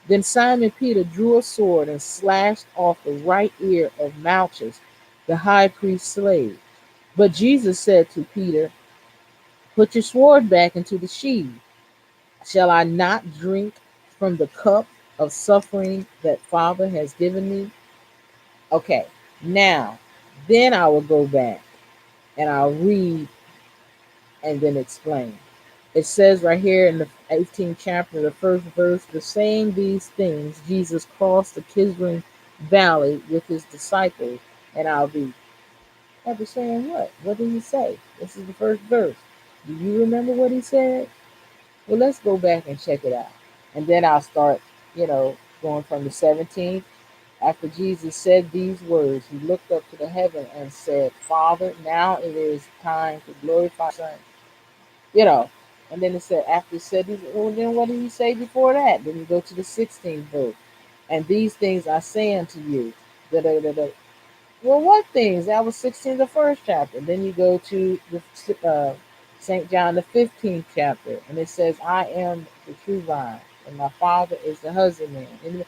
Then Simon Peter drew a sword and slashed off the right ear of Malchus, the high priest's slave. But Jesus said to Peter, "Put your sword back into the sheath. Shall I not drink from the cup of suffering that Father has given me?" Okay, now, then I will go back and I'll read and then explain. It says right here in the 18th chapter, the first verse, the saying these things, Jesus crossed the Kidron Valley with his disciples, and I'll be, after saying what? What did he say? This is the first verse. Do you remember what he said? Well, let's go back and check it out. And then I'll start, going from the 17th. After Jesus said these words, he looked up to the heaven and said, "Father, now it is time to glorify your Son." You know, and then it said, after he said these, well, then what did he say before that? Then you go to the 16th verse. "And these things I say unto you." Da, da, da, da. Well, what things? That was 16, the first chapter. Then you go to the St. John, the 15th chapter, and it says, "I am the true vine, and my Father is the husbandman." And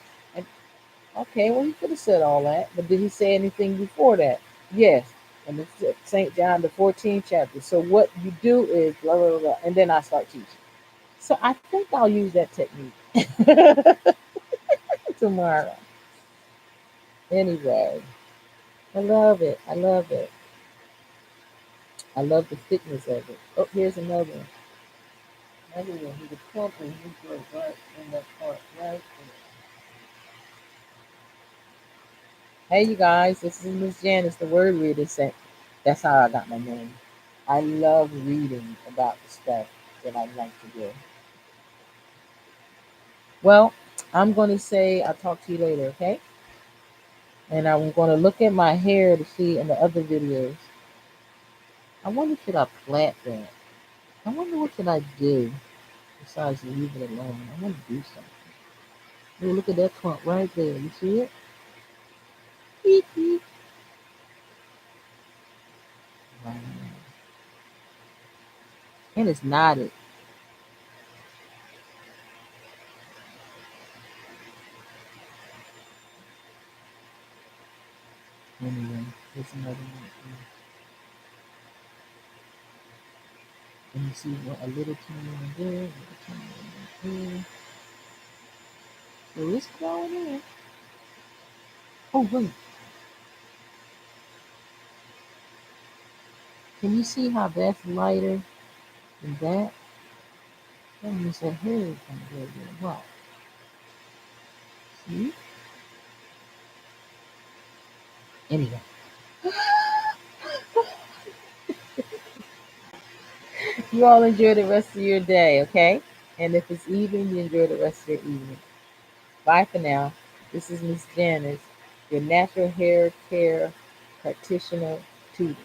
okay, well, he could have said all that, but did he say anything before that? Yes. And it's St. John, the 14th chapter. So what you do is blah, blah, blah, and then I start teaching. So I think I'll use that technique tomorrow. Anyway, I love it. I love it. I love the thickness of it. Oh, here's another one. Another one. He's a plump and he goes right in that part, right there. Hey, you guys, this is Miss Janice, the word reader. Said that's how I got my name. I love reading about the stuff that I like to do. Well, I'm going to say I'll talk to you later, okay? And I'm going to look at my hair to see in the other videos. I wonder should I plait that? I wonder what should I do besides leave it alone. I want to do something. Oh, look at that clump right there. You see it? Beep, beep. Wow. And it's knotted. Anyway, here's another one. And you see what a little tiny one there, a little tiny one there. So it's growing in. Oh wait, can you see how that's lighter than that? That means that hair is gonna go there. Wow. See? Anyway. You all enjoy the rest of your day, okay? And if it's evening, you enjoy the rest of your evening. Bye for now. This is Miss Janice, your natural hair care practitioner tutor.